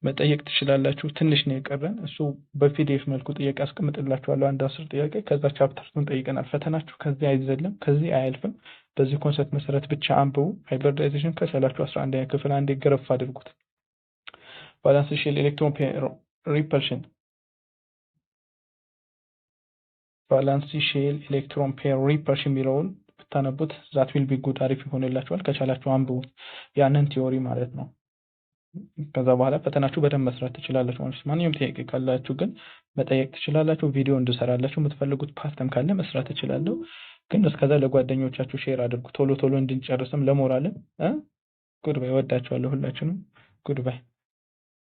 መጠየቅ ትችላላችሁ። ትንሽ ነው የቀረን፣ እሱ በፒዲኤፍ መልኩ ጥያቄ አስቀምጥላችኋለሁ። አንድ 10 ጥያቄ ከዛ ቻፕተሩን ጠይቀናል። ፈተናችሁ ከዚህ አይዘለም፣ ከዚህ አያልፍም። በዚህ ኮንሰፕት መሰረት ብቻ አንብቡ። ሃይብሪዳይዜሽን ከቻላችሁ 11ኛ ክፍል አንዴ ገረፍ አድርጉት። ቫላንስ ሼል ኤሌክትሮን ፔር ሪፐልሽን ቫላንስ ሼል ኤሌክትሮን ፔር ሪፐልሽን የሚለውን ብታነቡት ዛት ዊል ቢ ጉድ፣ አሪፍ ይሆንላችኋል። ከቻላችሁ አንብቡት ያንን ቲዮሪ ማለት ነው። ከዛ በኋላ ፈተናችሁ በደንብ መስራት ትችላላችሁ ማለት ነው። ማንኛውም ጥያቄ ካላችሁ ግን መጠየቅ ትችላላችሁ። ቪዲዮ እንድሰራላችሁ የምትፈልጉት ፓርትም ካለ መስራት እችላለሁ። ግን እስከዛ ለጓደኞቻችሁ ሼር አድርጉ፣ ቶሎ ቶሎ እንድንጨርስም ለሞራልም። ጉድ ባይ። ወዳችኋለሁ ሁላችሁንም። ጉድ ባይ።